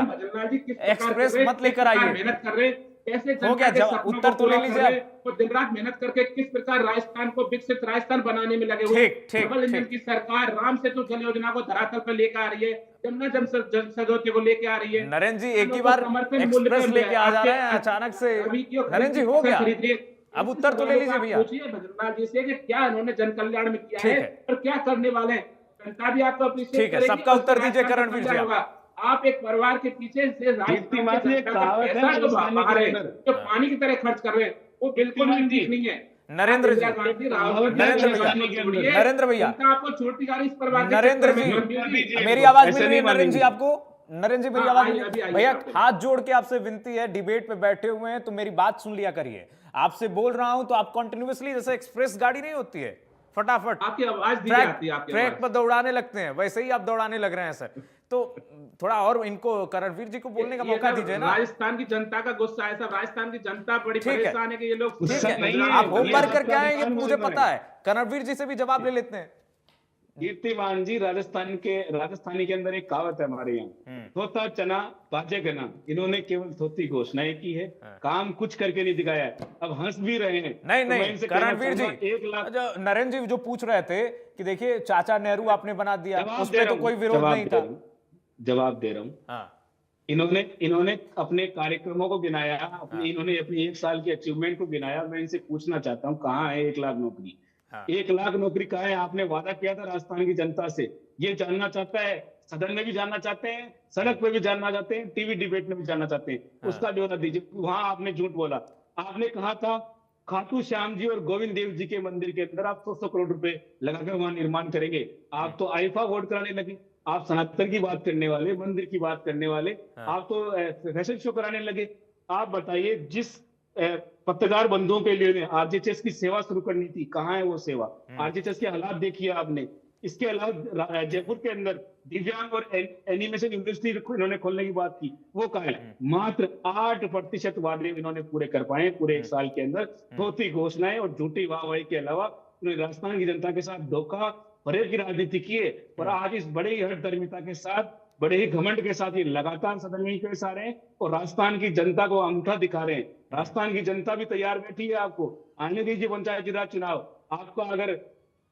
एक्सप्रेस मत लेकर आइए, मेहनत कर रहे, कैसे हो गया, उत्तर तो ले लीजिए आप। और दिन रात मेहनत करके किस प्रकार राजस्थान को विकसित राजस्थान बनाने में लगे हुए। ठीक डबल इंजन की सरकार राम सेतु जल योजना को धरातल पर लेकर आ रही है, जमुना जन को लेकर आ रही है। नरेंद्र जी एक ही बार एक्सप्रेस लेके आ जा रहे हैं अचानक से। नरेंद्र जी हो गया, अब उत्तर तो ले लीजिए भैया। पूछिए भजनलाल जी से कि क्या उन्होंने जन कल्याण में किया है और क्या करने वाले हैं, जनता भी आपको अप्रिशिएट ठीक है, करेगी। सबका उत्तर दीजिए करणवीर जी। आप एक परिवार के पीछे से जो पानी की तरह खर्च कर रहे हैं वो बिल्कुल भी ठीक नहीं है। नरेंद्र जी, नरेंद्र भैया, आपको छोटी गाड़ी इस परिवार के नरेंद्र जी, मेरी आवाज मिल रही है नरेंद्र जी आपको? नरेंद्र जी मेरी आवाज मिल रही है? भैया हाथ जोड़ के आपसे विनती है, डिबेट पे बैठे हुए हैं तो मेरी बात सुन लिया करिए। आपसे बोल रहा हूं तो आप कंटिन्यूअसली, जैसे एक्सप्रेस गाड़ी नहीं होती है फटाफट आपकी आवाज धीरे आती है, आपकी ट्रैक पर दौड़ाने लगते हैं, वैसे ही आप दौड़ाने लग रहे हैं सर। तो थोड़ा और इनको करणवीर जी को बोलने का मौका दीजिए ना। राजस्थान की जनता का गुस्सा है सब, राजस्थान की जनता बड़ी परेशान है कि ये लोग, ठीक है, आप होम वर्क करके आएंगे मुझे पता है। करणवीर जी से भी जवाब ले लेते हैं। कीर्तिमान जी, राजस्थानी के अंदर एक कहावत है हमारे यहाँ, थोता चना बाजे गना। इन्होंने केवल थोती घोषणाएं की है, काम कुछ करके नहीं दिखाया है। अब हंस भी रहे हैं। नहीं करणवीर जी, 1 लाख नरेंद्र जी जो पूछ रहे थे कि देखिए चाचा नेहरू आपने बना दिया, उसमें तो कोई विरोध नहीं था। जवाब दे रहा हूँ। इन्होंने अपने कार्यक्रमों को गिनाया, इन्होंने अपनी 1 साल की अचीवमेंट को गिनाया। मैं इनसे पूछना चाहता हूँ कहाँ है 1 लाख नौकरी? 1 लाख नौकरी कहाँ है? आपने वादा किया था राजस्थान की जनता से, ये जानना चाहता है। सदन में भी जानना चाहते हैं, सड़क पे भी जानना चाहते हैं, टीवी डिबेट में भी जानना चाहते हैं। उसका ब्यौरा दीजिए। वहां आपने झूठ बोला। आपने कहा था खाटू श्याम जी और गोविंद देव जी के मंदिर के अंदर आप 100 करोड़ रुपए लगाकर वहां निर्माण करेंगे। आप तो आईफा वोट कराने लगे। आप सनातन की बात करने वाले, मंदिर की बात करने वाले, आप तो फैशन शो कराने लगे। आप बताइए, जिस पत्रकार बंधुओं के लिए आरजेएचएस की सेवा शुरू करनी थी, कहाँ है वो सेवा? आरजेएचएस के हालात देखिए आपने। इसके अलावा जयपुर के अंदर दिव्यांग और एनिमेशन इंडस्ट्री इन्होंने खोलने की बात की, वो कहाँ है? मात्र 8% वादे इन्होंने पूरे कर पाए पूरे 1 साल के अंदर। थोथी घोषणाएं और झूठी वाहवाही के अलावा उन्होंने राजस्थान की जनता के साथ धोखा फरेब की राजनीति की है। और आज इस बड़े ही हठधर्मिता के साथ, बड़े ही घमंड के साथ ये लगातार सदन में ही पेश आ रहे हैं और राजस्थान की जनता को अंगूठा दिखा रहे हैं। राजस्थान की जनता भी तैयार बैठी है आपको आने दीजिए पंचायती राज चुनाव। आपका अगर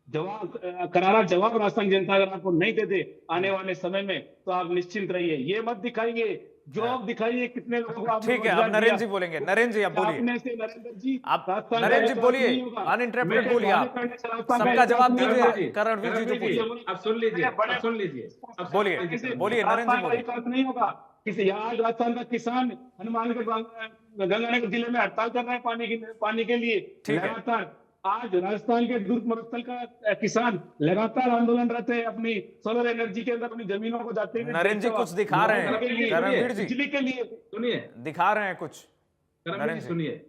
करारा जवाब राजस्थान की जनता अगर आपको नहीं दे दे आने वाले समय में, तो आप निश्चिंत रहिए। ये मत दिखाइए, जॉब दिखाइए कितने लोगों को। ठीक है, अब नरेंद्र जी बोलेंगे। नरेंद्र जी आप बोलिए। नरेंद्र जी बोलिए, अनइंटरप्टेड बोलिए आप, सबका जवाब दीजिए। करणवीर जी जो पूछिए अब सुन लीजिए, बोलिए नरेंद्र जी बोलिए। नहीं होगा किसी। आज राजस्थान का किसान हनुमानगढ़ गंगानगर जिले में हड़ताल कर रहा है पानी के लिए लगातार। आज राजस्थान के दुर्ग मरुस्थल का किसान लगातार आंदोलन रहते हैं अपनी सोलर एनर्जी के अंदर अपनी जमीनों को जाते हैं। नरेंद्र जी कुछ दिखा रहे हैं, करणवीर जी बिजली के लिए सुनिए, दिखा रहे हैं कुछ। करणवीर जी सुनिए,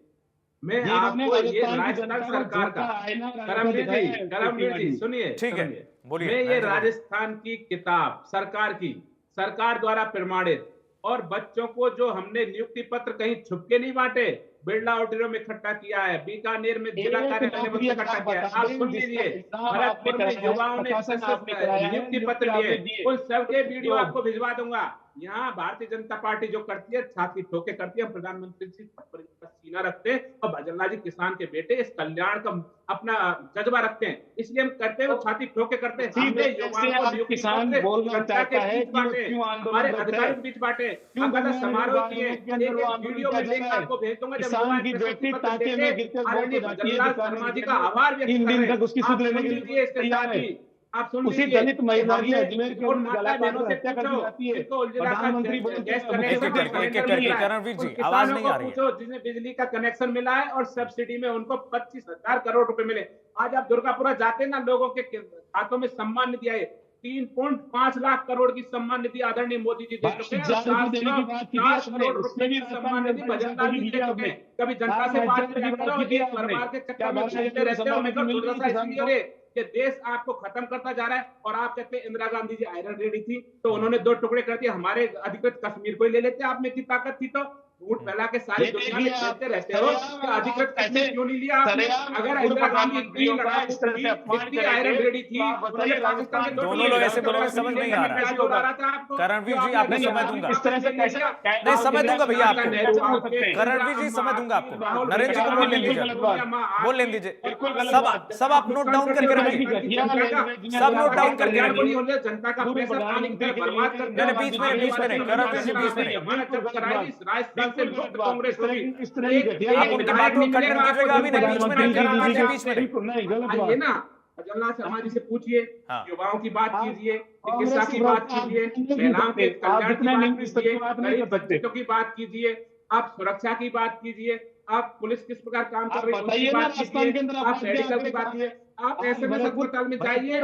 मैं आपको ये राजस्थान सरकार का, करणवीर जी सुनिए, ठीक है बोलिए। मैं ये राजस्थान की किताब सरकार द्वारा प्रमाणित, और बच्चों को जो हमने नियुक्ति पत्र कहीं छुपके नहीं बांटे, बिरला ऑडिटोरियम में इकट्ठा किया है, बीकानेर में जिला कार्यालय में इकट्ठा किया है। आप सुन लीजिए, भरतपुर में युवाओं ने नियुक्ति पत्र लिए, उन सबके वीडियो आपको भिजवा दूंगा। यहाँ भारतीय जनता पार्टी जो करती है, छाती ठोके करती है। प्रधानमंत्री जी सीना रखते हैं और भजनलाल जी किसान के बेटे इस कल्याण का अपना जज्बा रखते हैं, इसलिए हम करते हैं, वो छाती ठोके करते हैं। किसान बोलना चाहता है कि हमारे अधिकारियों के बीच बांटे, समारोह किए, वीडियो में लेकर आपको भेज दूंगा। किसान की बेटी टाके में गिरकर शर्मा जी का आभार व्यक्त कर रहे हैं। उसकी सुध लेने के लिए आप सुन उसी दलित महिला की अजमेर के हत्या कर दी जाती है। प्रधानमंत्री करणवीर जी आवाज नहीं आ रही है। जिन्हें बिजली का कनेक्शन मिला है और सब्सिडी में उनको 25,000 करोड़ रुपए मिले। आज आप दुर्गापुरा जाते हैं ना, लोगों के खातों में सम्मान दिया है। 3.5 लाख करोड़ की सम्मान निधि आदरणीय मोदी जी दे चुके हैं। 10,000 देने की बात की थी 7 आपने, करोड़ रुपए की सम्मान निधि भजनलाल जी दे चुके हैं। कभी जनता से बात किया करो, एक परिवार के चक्कर में घूमते रहते हो। मैं तो थोड़ा सा इसलिए रे कि देश आपको खत्म करता जा रहा है और आप कहते हैं इंदिरा गांधी जी आयरन रेडी थी तो उन्होंने 2 टुकड़े कर दिए, हमारे अधिकृत कश्मीर को ही ले लेते, आप में इतनी ताकत थी तो झूठ फैला के सारी दुनिया में खेलते रहते हो कि अधिकृत कश्मीर क्यों नहीं लिया आपने? अगर इंदिरा गांधी ग्रीन लड़ाकू थी, इतनी आयरन रेडी थी, उन्होंने पाकिस्तान के दोनों लोग ऐसे बोलोगे समझ नहीं आ रहा है। करणवीर जी आपने समय दूंगा, इस तरह से कैसे नहीं समय दूंगा भैया आपको, करणवीर जी समय दूंगा आपको, नरेंद्र जी को बोल लेने दीजिए, सब आप नोट डाउन करके रखिए, सब नोट डाउन करके रखिए। जनता का पैसा पानी की तरह बर्बाद कर दिया। बीच में नहीं, करणवीर जी बीच में नहीं, राजस्थान से मुक्त कांग्रेस होगी। आप उनकी बात को खंडन कीजिएगा अभी नहीं, बीच में नहीं, करणवीर जी बीच में नहीं। आइए ना जगन्नाथ शर्मा जी से पूछिए, युवाओं की बात कीजिए, चिकित्सा की बात कीजिए, महिलाओं के कल्याण की बात कीजिए, गरीब बच्चों की बात कीजिए, आप सुरक्षा की बात कीजिए, आप पुलिस किस प्रकार काम कर रही है उसकी बात कीजिए, आप मेडिकल की बात कीजिए, आप एसएमएस अस्पताल में जाइए,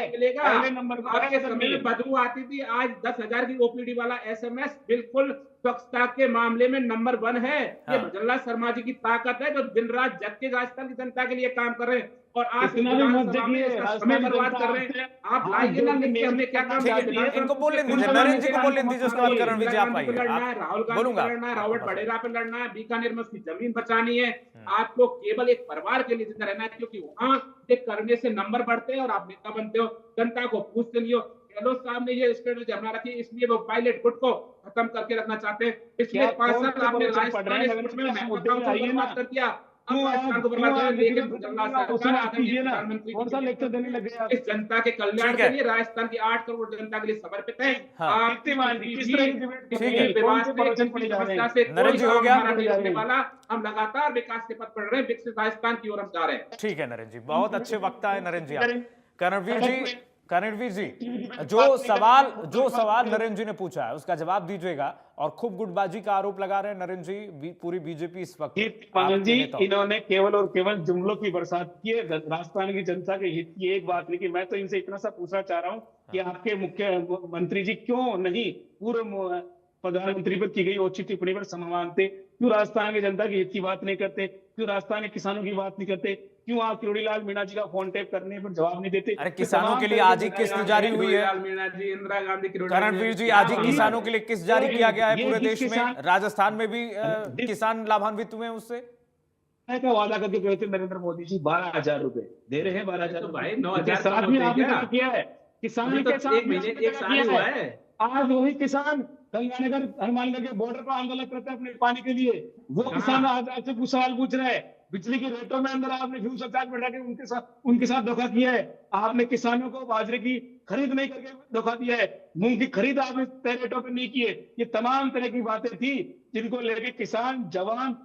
मिलेगा। आपके समय में बदबू आती थी, आज 10,000 की ओपीडी वाला एसएमएस बिल्कुल स्वच्छता के मामले में नंबर 1 है। ये भजनलाल शर्मा जी की ताकत है जो दिन रात जग के राजस्थान की जनता के लिए काम कर रहे हैं और आज समय बर्बाद कर रहे हैं। आप लाइए ना लिख के हमने क्या काम किया। इनको बोल लेने दीजिए, नरेंद्र जी को बोल लेने दीजिए, उसके बाद करणवीर जी आप आइए। राहुल गांधी पे लड़ना है, रॉबर्ट वडेरा पे लड़ना है, बीकानेर में उसकी जमीन बचानी है। आपको केवल एक परिवार के लिए जिंदा रहना है क्योंकि वहां एक करने से नंबर बढ़ते हैं और आप नेता बनते हो, जनता को पूछते नहीं हो। गहलोत साहब ने ये स्ट्रेटजी अपना रखी है, इसलिए वो पायलट गुट को खत्म करके रखना चाहते हैं। पिछले 5 साल आपने राजस्थान में बर्बाद कर दिया। इस जनता के कल्याण के लिए राजस्थान की 8 करोड़ जनता के लिए समर्पित है। नरेंद्र जी हो गया वाला हम लगातार विकास के पथ पर रहे हैं, विकसित राजस्थान की ओर हम जा रहे हैं। ठीक है नरेंद्र जी, बहुत अच्छे वक्ता है नरेंद्र जी आप। करणवीर जी जो सवाल नरेंद्र जी ने पूछा है उसका जवाब दीजिएगा और खूब गुटबाजी का आरोप लगा रहे हैं नरेंद्र जी, पूरी बीजेपी इस वक्त जी इन्होंने केवल और केवल जुमलों की बरसात की है, राजस्थान की जनता के हित की एक बात नहीं की। मैं तो इनसे इतना सा पूछना चाह रहा हूं कि आपके मुख्यमंत्री जी क्यों नहीं पूर्व प्रधानमंत्री पर की गई ओछी टिप्पणी पर क्षमा मांगते, क्यों राजस्थान की जनता के हित की बात नहीं करते, क्यों राजस्थान के किसानों की बात नहीं करते, क्यों आप किरोड़ीलाल मीणा जी का फोन टैप करने पर जवाब नहीं देते। अरे किसानों के लिए आज ही किस्त जारी हुई है मीणा जी, इंदिरा गांधी, करणवीर जी, आज ही किसानों के लिए किस्त जारी किया गया है पूरे देश में, राजस्थान में भी किसान लाभान्वित हुए हैं उससे। का वादा करके गए थे नरेंद्र मोदी जी, 12,000 रुपए दे रहे हैं, 12,000 भाई 9,000 आपने किया है। किसान के साथ एक महीने 1 साल हुआ है। आज वही किसान गंगानगर हनुमानगढ़ के बॉर्डर पर आंदोलन करते हैं अपने पानी के लिए, वो किसान आज आपसे कुछ सवाल पूछ रहे हैं। बिजली की रेटों में अंदर आपने फ्यूल सरचार्ज बढ़ा के उनके साथ धोखा किया है। आपने किसानों को बाजरे की खरीद नहीं करके धोखा दिया है, मूंग की खरीद आपने तय रेटों पर नहीं की है। ये तमाम तरह की बातें थी जिनको लेके किसान, जवान,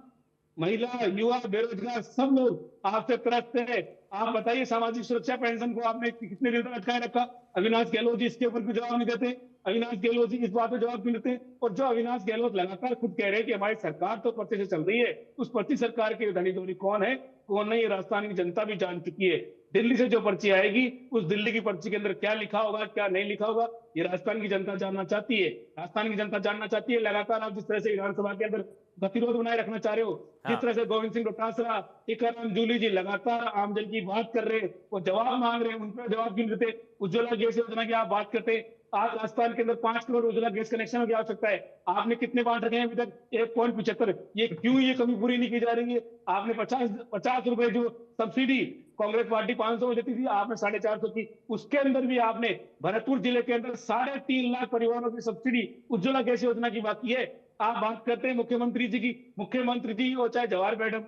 महिला, युवा, बेरोजगार सब लोग आपसे त्रस्त है। आप बताइए सामाजिक सुरक्षा पेंशन को आपने कितने दिन तक अटकाए रखा? अविनाश गहलोत जी इसके ऊपर कोई जवाब नहीं देते, अविनाश गहलोत जी इस बात पर जवाब नहीं देते। और जो अविनाश गहलोत लगातार खुद कह रहे हैं कि हमारी सरकार तो पर्चे से चल रही है, उस पर्ची सरकार के धनी धोनी कौन है कौन नहीं, राजस्थान की जनता भी जान चुकी है। दिल्ली से जो पर्ची आएगी उस दिल्ली की पर्ची के अंदर क्या लिखा होगा क्या नहीं लिखा होगा ये राजस्थान की जनता जानना चाहती है। राजस्थान की जनता जानना चाहती है। लगातार आप जिस तरह से विधानसभा के अंदर गतिरोध बनाए रखना चाह रहे हो, जिस तरह से गोविंद सिंह डोटासरा, टीकाराम जूली जी लगातार आमजन की बात कर रहे हैं, वो जवाब मांग रहे हैं, उन पर जवाब क्यों देते? उज्ज्वला गैस योजना की आप बात करते हैं, आज राजस्थान के अंदर 5 करोड़ उज्ज्वला गैस कनेक्शन की आवश्यकता है, आपने कितने बांट रखे हैं अभी तक? 1.75। ये क्यों ये कमी पूरी नहीं की जा रही है? आपने 50 रुपए जो सब्सिडी कांग्रेस पार्टी 500 में देती थी, आपने 450 की, उसके अंदर भी आपने भरतपुर जिले के अंदर 3.5 लाख परिवारों की सब्सिडी उज्ज्वला गैस योजना की बात की है। आप बात करते हैं मुख्यमंत्री जी की, मुख्यमंत्री जी और चाहे जवाहर मैडम,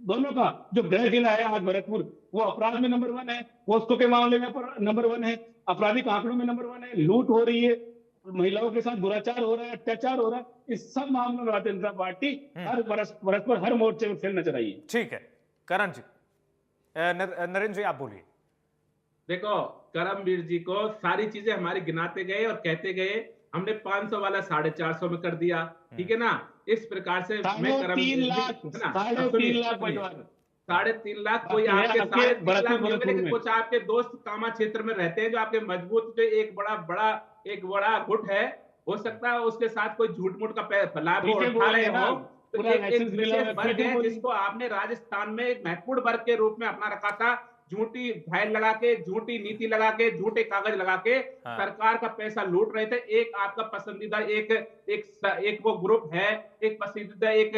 दोनों का जो गृह जिला है आज भरतपुर, वो अपराध में नंबर 1 है, पोस्को के मामले में नंबर 1 है, आपराधिक आंकड़ों में नंबर 1 है, लूट हो रही है, महिलाओं के साथ दुराचार हो रहा है, अत्याचार हो रहा है। इस सब मामलों में भारतीय जनता पार्टी हर परस्पर हर मोर्चे में फेल नजर आई है। ठीक है करण जी, नरेंद्र जी आप बोलिए। देखो करमवीर जी को सारी चीजें हमारी गिनाते गए और कहते गए, हमने 500 वाला 450 में कर दिया, ठीक है ना। इस प्रकार से मैं 3.5 लाख 3.5 लाख, कोई बाकी है आपके आपके 3.5 लाख भरतपुर नहीं होंगे, लेकिन में। कुछ आपके दोस्त कामा क्षेत्र में रहते हैं जो आपके मजबूत जो एक बड़ा गुट है, हो सकता है उसके साथ कोई झूठ मूठ का लाभ ठीक है, उठा रहे बोलिए ना, हो। तो पूरा एक लाइसेंस मिला विशेष है, वर्ग फिर है बोलिए। जिसको आपने राजस्थान में एक महत्वपूर्ण वर्ग के रूप में अपना रखा था, झूठी फाइल लगा के, झूठी नीति लगा के, झूठे कागज लगा के हाँ। सरकार का पैसा लूट रहे थे। एक आपका पसंदीदा एक वो ग्रुप है, एक पसंदीदा एक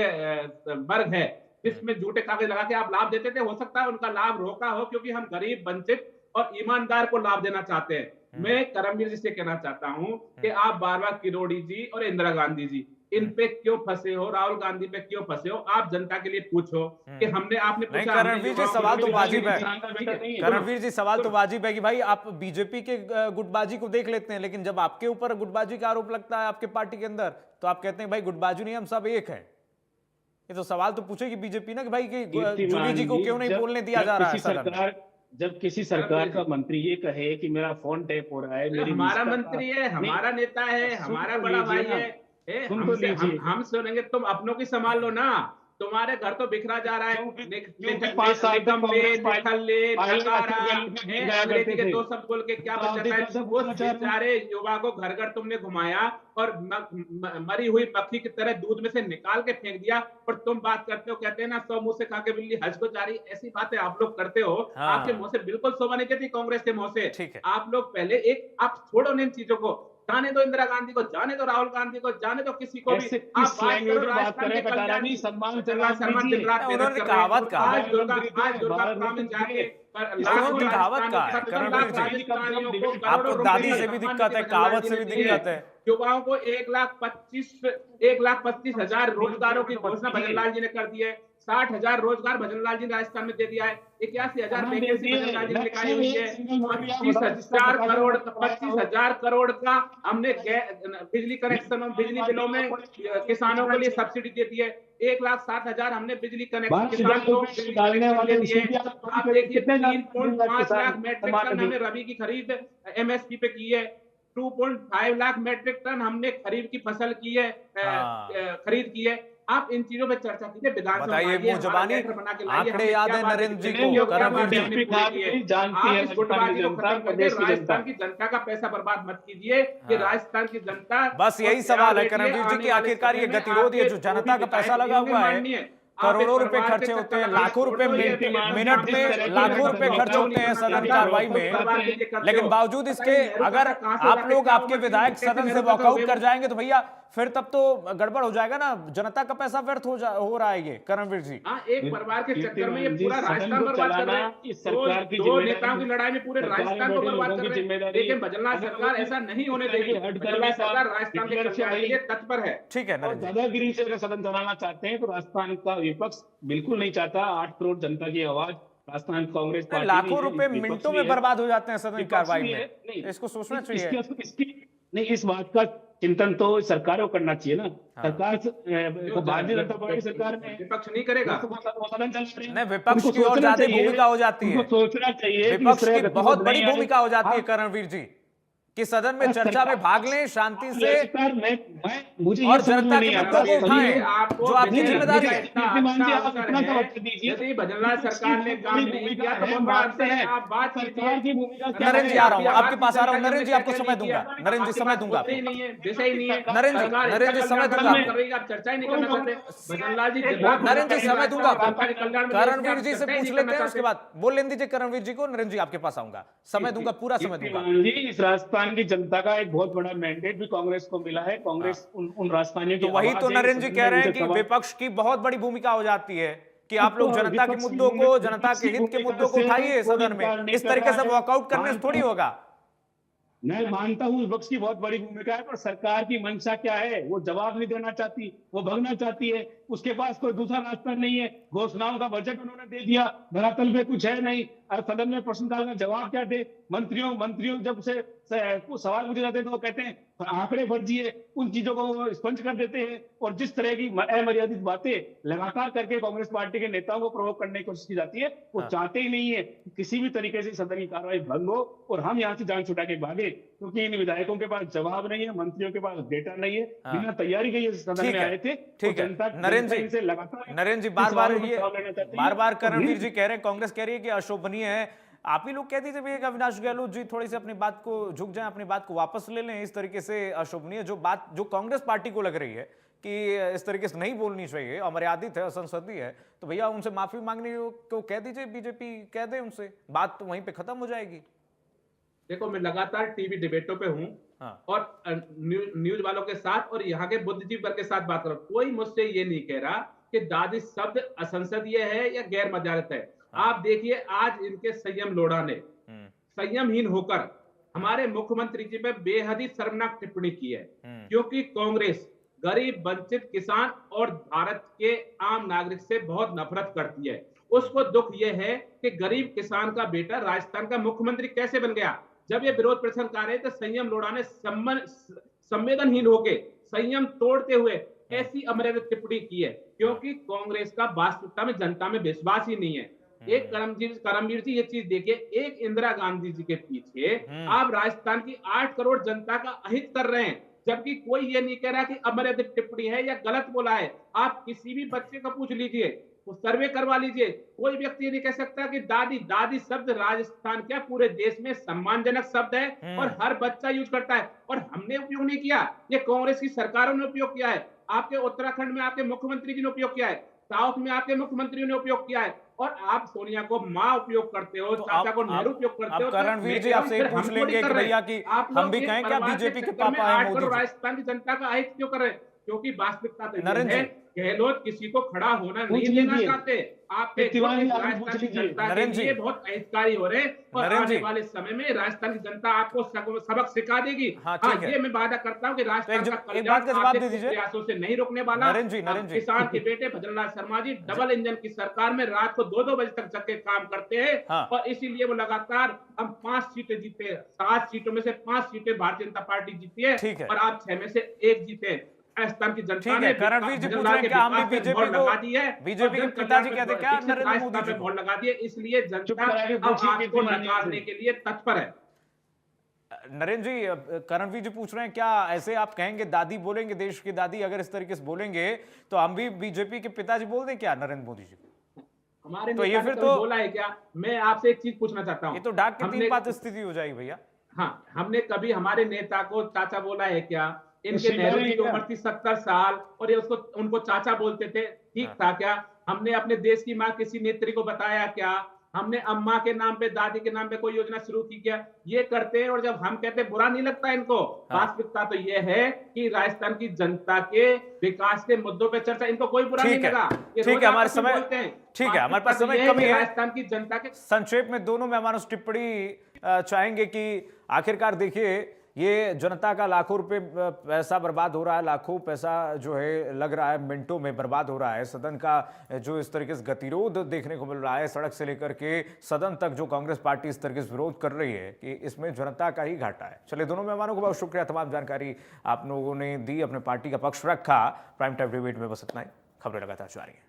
वर्ग है जिसमें झूठे कागज लगा के आप लाभ देते थे। हो सकता है उनका लाभ रोका हो, क्योंकि हम गरीब, वंचित और ईमानदार को लाभ देना चाहते हैं। मैं करमवीर जी से कहना चाहता हूं कि आप बार-बार किरोड़ी जी और इंदिरा गांधी जी इन पे क्यों फंसे हो, राहुल गांधी पे क्यों फंसे हो? आप जनता के लिए पूछो कि आपने नहीं, पूछा, करणवीर जी, सवाल तो वाजिब है। ठीक है। करणवीर जी, सवाल तो वाजिब है कि भाई आप बीजेपी के गुटबाजी को देख लेते हैं, लेकिन जब आपके ऊपर गुटबाजी का आरोप लगता है आपके पार्टी के अंदर, तो आप कहते हैं भाई गुटबाजी नहीं, हम सब एक हैं। ये तो सवाल तो पूछेगी बीजेपी ना कि भाई कि जूली जी को क्यों नहीं बोलने दिया जा रहा है सदन में? जब किसी सरकार का मंत्री ये कहे कि मेरा फोन टैप हो रहा है, मेरी हमारा निजता का- मंत्री है, हमारा नहीं, नेता है, सुन हमारा तो बड़ा भाई लीजिए ना, है, सुन तो लीजिए। हम सुनेंगे। तुम अपनों की संभाल लो ना, तुम्हारे घर तो बिखरा जा रहा है। क्योंकि 5 साल तक कांग्रेस अंग्रेजी के 2 शब्द बोल के क्या बचा है? उस बेचारे युवा को घर घर तुमने घुमाया और मरी हुई मक्खी की तरह दूध में से निकाल के फेंक दिया। और तुम बात करते हो, कहते हैं ना 100 मुंह से खा के बिल्ली हज को जा रही। ऐसी बातें आप लोग करते हो। हाँ। आपके मुंह से बिल्कुल शोभा नहीं देती कांग्रेस के मुंह से। ठीक है। आप लोग पहले आप छोड़ो इन चीजों को, जाने दो इंदिरा गांधी को, जाने दो राहुल गांधी को, जाने दो किसी को भी। ऐसे आप किस लैंग्वेज में बात राजस्थान करें, के बता रहा कल्याण नहीं, की। सम्मान से जवाहर बात शर्मा दिन कीजिए। रात मेहनत उन्होंने कर रहे हैं। कहावत कहा। आज दुर्गा काम में जाके उन्होंने कहावत कहा है, करणवीर जी। आपको दादी से भी दिक्कत है, कहावत से भी दिक्कत है। युवाओं को 1,25,000 रोजगारों की घोषणा भजन लाल जी ने कर दी है। 60,000 रोजगार भजन लाल जी ने राजस्थान में दे दिया है। 81,000 वैकेंसी भजन लाल जी ने निकाली हुई है। 25,000 करोड़ का हमने बिजली कनेक्शन और बिजली बिलों में किसानों के लिए सब्सिडी दे दी है। 1,60,000 हमने बिजली कनेक्शन किसान को दे दिए। आप देखिए 3.5 लाख मैट्रिक टन हमने रबी की खरीद MSP पे की है। 2.5 लाख मैट्रिक टन हमने खरीफ की फसल की है, खरीद की है। आप इन चीजों पे चर्चा कीजिए। विधानसभा बताइए, मुंह जबानी आंकड़े याद है नरेंद्र जी को, करणवीर जी जानती है राजस्थान की जनता का पैसा बर्बाद मत कीजिए। ये राजस्थान की जनता, बस यही सवाल है करणवीर जी की, आखिरकार ये गतिरोध, ये जो जनता का पैसा लगा हुआ है, करोड़ों रुपए खर्चे होते हैं, लाखों रुपए मिनट में लाखों रुपए खर्च होते हैं सदन की कार्रवाई में, लेकिन बावजूद इसके अगर आप लोग, आपके विधायक सदन से वॉकआउट कर जाएंगे तो भैया फिर तब तो गड़बड़ हो जाएगा ना, जनता का पैसा व्यर्थ हो रहा है ये। करणवीर जी, एक परिवार के चक्कर में ये पूरा राजस्थान बर्बाद कर रहे हैं। दो नेताओं की लड़ाई में पूरे राजस्थान को बर्बाद कर रहे हैं। लेकिन भजनलाल सरकार ऐसा नहीं होने देगी। भजनलाल सरकार राजस्थान के कल्याण के लिए तत्पर है। ठीक है नरेंद्र जी। दादागिरी से अगर सदन चलाना चाहते हैं तो राजस्थान का विपक्ष बिल्कुल नहीं चाहता। 8 करोड़ जनता की आवाज राजस्थान कांग्रेस पार्टी, लाखों रुपए मिनटों में बर्बाद हो जाते हैं सदन की कार्रवाई में, इसको सोचना चाहिए। नहीं, इस बात का चिंतन तो सरकार को करना चाहिए ना। सरकार भारतीय जनता पार्टी सरकार में विपक्ष नहीं करेगा। नहीं, विपक्ष की और ज्यादा भूमिका हो जाती है। सोचना चाहिए, विपक्ष की बहुत बड़ी भूमिका हो जाती है करणवीर जी, कि सदन में चर्चा में भाग लें शांति से मुझे और जनता के मुद्दों को उठाएं, जो आपकी जिम्मेदारी है। यदि भजनलाल सरकार ने काम नहीं किया तो हम बात करें, आप बात कीजिए। नरेंद्र जी आ रहा हूँ, आपके पास आ रहा हूँ। नरेंद्र जी आपको समय दूंगा, नरेंद्र जी समय दूंगा, नहीं है, विषय नहीं है। नरेंद्र जी समय दूंगा, आप चर्चा ही नहीं करना चाहते। भजनलाल जी, नरेंद्र जी समय दूंगा, करणवीर जी से पूछ लेते हैं, उसके बाद बोल लेने दीजिए करणवीर जी को। नरेंद्र जी आपके पास आऊंगा, समय दूंगा, पूरा समय दूंगा। इस राजस्थान की जनता का एक बहुत बड़ा मैंडेट भी कांग्रेस को मिला है। कांग्रेस उन राजस्थानियों की, तो वही तो नरेंद्र जी कह रहे हैं कि विपक्ष की बहुत बड़ी भूमिका हो जाती है कि आप लोग जनता के मुद्दों को, जनता के हित के मुद्दों को उठाइए सदन में। इस तरीके से वॉकआउट करने से थोड़ी होगा। मैं मानता हूं विपक्ष की बहुत बड़ी भूमिका है, पर सरकार की मंशा क्या है वो जवाब नहीं देना चाहती, वो भगना चाहती है। उसके पास कोई दूसरा रास्ता नहीं है। घोषणाओं का बजट उन्होंने दे दिया, धरातल पे कुछ है नहीं। और सदन में प्रश्नकाल का जवाब क्या दे? मंत्रियों जब से सवाल पूछे जाते हैं तो वो कहते हैं आंकड़े फर्जी, उन चीजों को स्पंज कर देते हैं। और जिस तरह की अमर्यादित बातें लगातार करके कांग्रेस पार्टी के नेताओं को प्रोवोक करने की कोशिश की जाती है, वो चाहते ही नहीं है कि किसी भी तरीके से सदन की कार्रवाई भंग हो और हम यहाँ से जान छुड़ा के भागे, क्योंकि इन विधायकों के पास जवाब नहीं है, मंत्रियों के पास डेटा नहीं है। बिना तैयारी के ये सदन में आए थे। ठीक है नरेंद्र जनता इनसे जी, लगातार नरेंद्र जी, इन बार बार सवालों पर ये जवाब लेना चाहती है। बार बार और करणवीर जी कह रहे हैं, कांग्रेस कह रही है कि अशोभनीय है। आप ही लोग कह दीजिए भैया कि अविनाश गहलोत जी थोड़ी सी अपनी बात को झुक जाएं, अपनी बात को वापस ले लें। इस तरीके से अशोभनीय जो बात जो कांग्रेस पार्टी को लग रही है कि इस तरीके से नहीं बोलनी चाहिए, अमर्यादित है, असंसदीय है, तो भैया उनसे माफी मांगने को कह दीजिए, बीजेपी कह दे उनसे, बात तो वहीं पे खत्म हो जाएगी। देखो, मैं लगातार टीवी डिबेटों पे हूं हाँ। और न्यूज वालों के साथ और यहाँ के बुद्धिजीवी वर्ग के साथ बात कर रहा हूं। कोई मुझसे ये नहीं कह रहा कि दादी शब्द असंसदीय है या गैर मर्यादित है। आप देखिए, आज इनके संयम लोढ़ा ने संयमहीन होकर हमारे मुख्यमंत्री जी पे बेहद ही शर्मनाक टिप्पणी की है, क्योंकि कांग्रेस गरीब, वंचित किसान और भारत के आम नागरिक से बहुत नफरत करती है। उसको दुख यह है कि गरीब किसान का बेटा राजस्थान का मुख्यमंत्री कैसे बन गया। जब ये विरोध प्रदर्शन कर रहे थे, संयम लोढ़ा ने संवेदनहीन होके संयम तोड़ते हुए ऐसी अमर्यादित टिप्पणी की है, क्योंकि कांग्रेस का वास्तविकता में जनता में विश्वास ही नहीं है। एक करमवीर जी, ये चीज देखिए, एक इंदिरा गांधी जी के पीछे आप राजस्थान की 8 करोड़ जनता का अहित कर रहे हैं, जबकि कोई ये नहीं कह रहा कि अमर्यादित टिप्पणी है या गलत बोला है। आप किसी भी बच्चे को पूछ लीजिए, वो सर्वे करवा लीजिए, कोई व्यक्ति ये नहीं कह सकता कि दादी दादी शब्द राजस्थान क्या पूरे देश में सम्मानजनक शब्द है और हर बच्चा यूज करता है। और हमने उपयोग नहीं किया, ये कांग्रेस की सरकारों ने उपयोग किया है। आपके उत्तराखंड में आपके मुख्यमंत्री जी ने उपयोग किया है, साउथ में आपके मुख्यमंत्रियों ने उपयोग किया है, और आप सोनिया को माँ उपयोग करते हो, चाचा को नेहरू उपयोग करते हो। अब करणवीर जी आपसे फिर पूछ हम लेंगे कि भैया कि हम भी कहें क्या बीजेपी के पापा हैं मोदी जी? राजस्थान की जनता का अहित क्यों कर रहे हैं? क्योंकि वास्तविकता तो नरेंद्र ये है, जी, गहलोत किसी को खड़ा होना पूछ नहीं देना लीजिए। चाहते। आपके तिवारी जो आप भी राजस्थान पूछ की लीजिए। जनता के नरेंद्र जी, लिए बहुत अहितकारी हो रहे हैं, और नरेंद्र आने जी, वाले समय में राजस्थान की जनता आपको सबक सिखा देगी। हाँ, हाँ, ठीक है। ये मैं वादा करता हूँ कि राजस्थान का एक बात कल्याण का जवाब आपके दे दीजिए। प्रयासों से नहीं रोकने वाला। नरेंद्र जी। किसान के बेटे भजनलाल शर्मा जी डबल इंजन की सरकार में रात को 2-2 बजे तक जग के काम करते हैं, हाँ। और इसीलिए वो लगातार हम 5 सीटें जीते, 7 सीटों में से 5 सीटें भारतीय जनता पार्टी जीती है, ठीक है। और आप 6 में से 1 जीते। राजस्थान की जनता ठीक ने है, करणवीर जी पूछ भजनलाल रहे के हैं क्या हम भी विकास पे बीजेपी मोहर को, लगा दी है, बीजेपी के और पिताजी कहते क्या विकसित नरेंद्र मोदी राजस्थान जी पे को? मोहर लगा दी है, इसलिए चुप जनता करा के अब पूछिए आपको कितनी मानी नकारने है। के लिए तत्पर है। नरेंद्र जी, करणवीर जी पूछ रहे हैं क्या ऐसे आप कहेंगे, दादी बोलेंगे, देश की दादी अगर इस तरीके से बोलेंगे तो हम भी बीजेपी के पिताजी बोल दें क्या नरेंद्र मोदी जी को? हमारे तो ये नेता ने फिर कभी तो बोला है क्या? मैं आपसे एक चीज पूछना चाहता हूँ, ये तो डाक के हमने- तीन पात स्थिति हो जाएगी भैया। हाँ, हमने कभी हमारे नेता को चाचा बोला है क्या? इनके स्वीकार नेहरू नहीं की किया। उम्र थी 70 साल और ये उनको चाचा बोलते थे, ठीक था क्या? हमने अपने देश की माँ किसी नेत्री को बताया क्या? हमने अम्मा के नाम पे, दादी के नाम पे कोई योजना शुरू की क्या? ये करते हैं, और जब हम कहते हैं बुरा नहीं लगता इनको। वास्तविकता तो ये है कि राजस्थान की जनता के विकास के मुद्दों पे चर्चा इनको कोई बुरा नहीं ठीक है, लगा। ये ठीक है, रोज हमारे आपस में समय बोलते हैं। ठीक है, हमारे पास वास्तविकता तो समय ये कमी कि है। राजस्थान की जनता के संक्षेप में दोनों मेहमानों से टिप्पणी चाहेंगे कि आखिरकार देखिए, ये जनता का लाखों रुपए पैसा बर्बाद हो रहा है, लाखों पैसा जो है लग रहा है, मिनटों में बर्बाद हो रहा है। सदन का जो इस तरीके से गतिरोध देखने को मिल रहा है, सड़क से लेकर के सदन तक जो कांग्रेस पार्टी इस तरीके से विरोध कर रही है, कि इसमें जनता का ही घाटा है। चलिए, दोनों मेहमानों को बहुत शुक्रिया, तमाम जानकारी आप लोगों ने दी, अपने पार्टी का पक्ष रखा। प्राइम टाइम डिबेट में बस इतना ही, खबरें लगातार जारी है।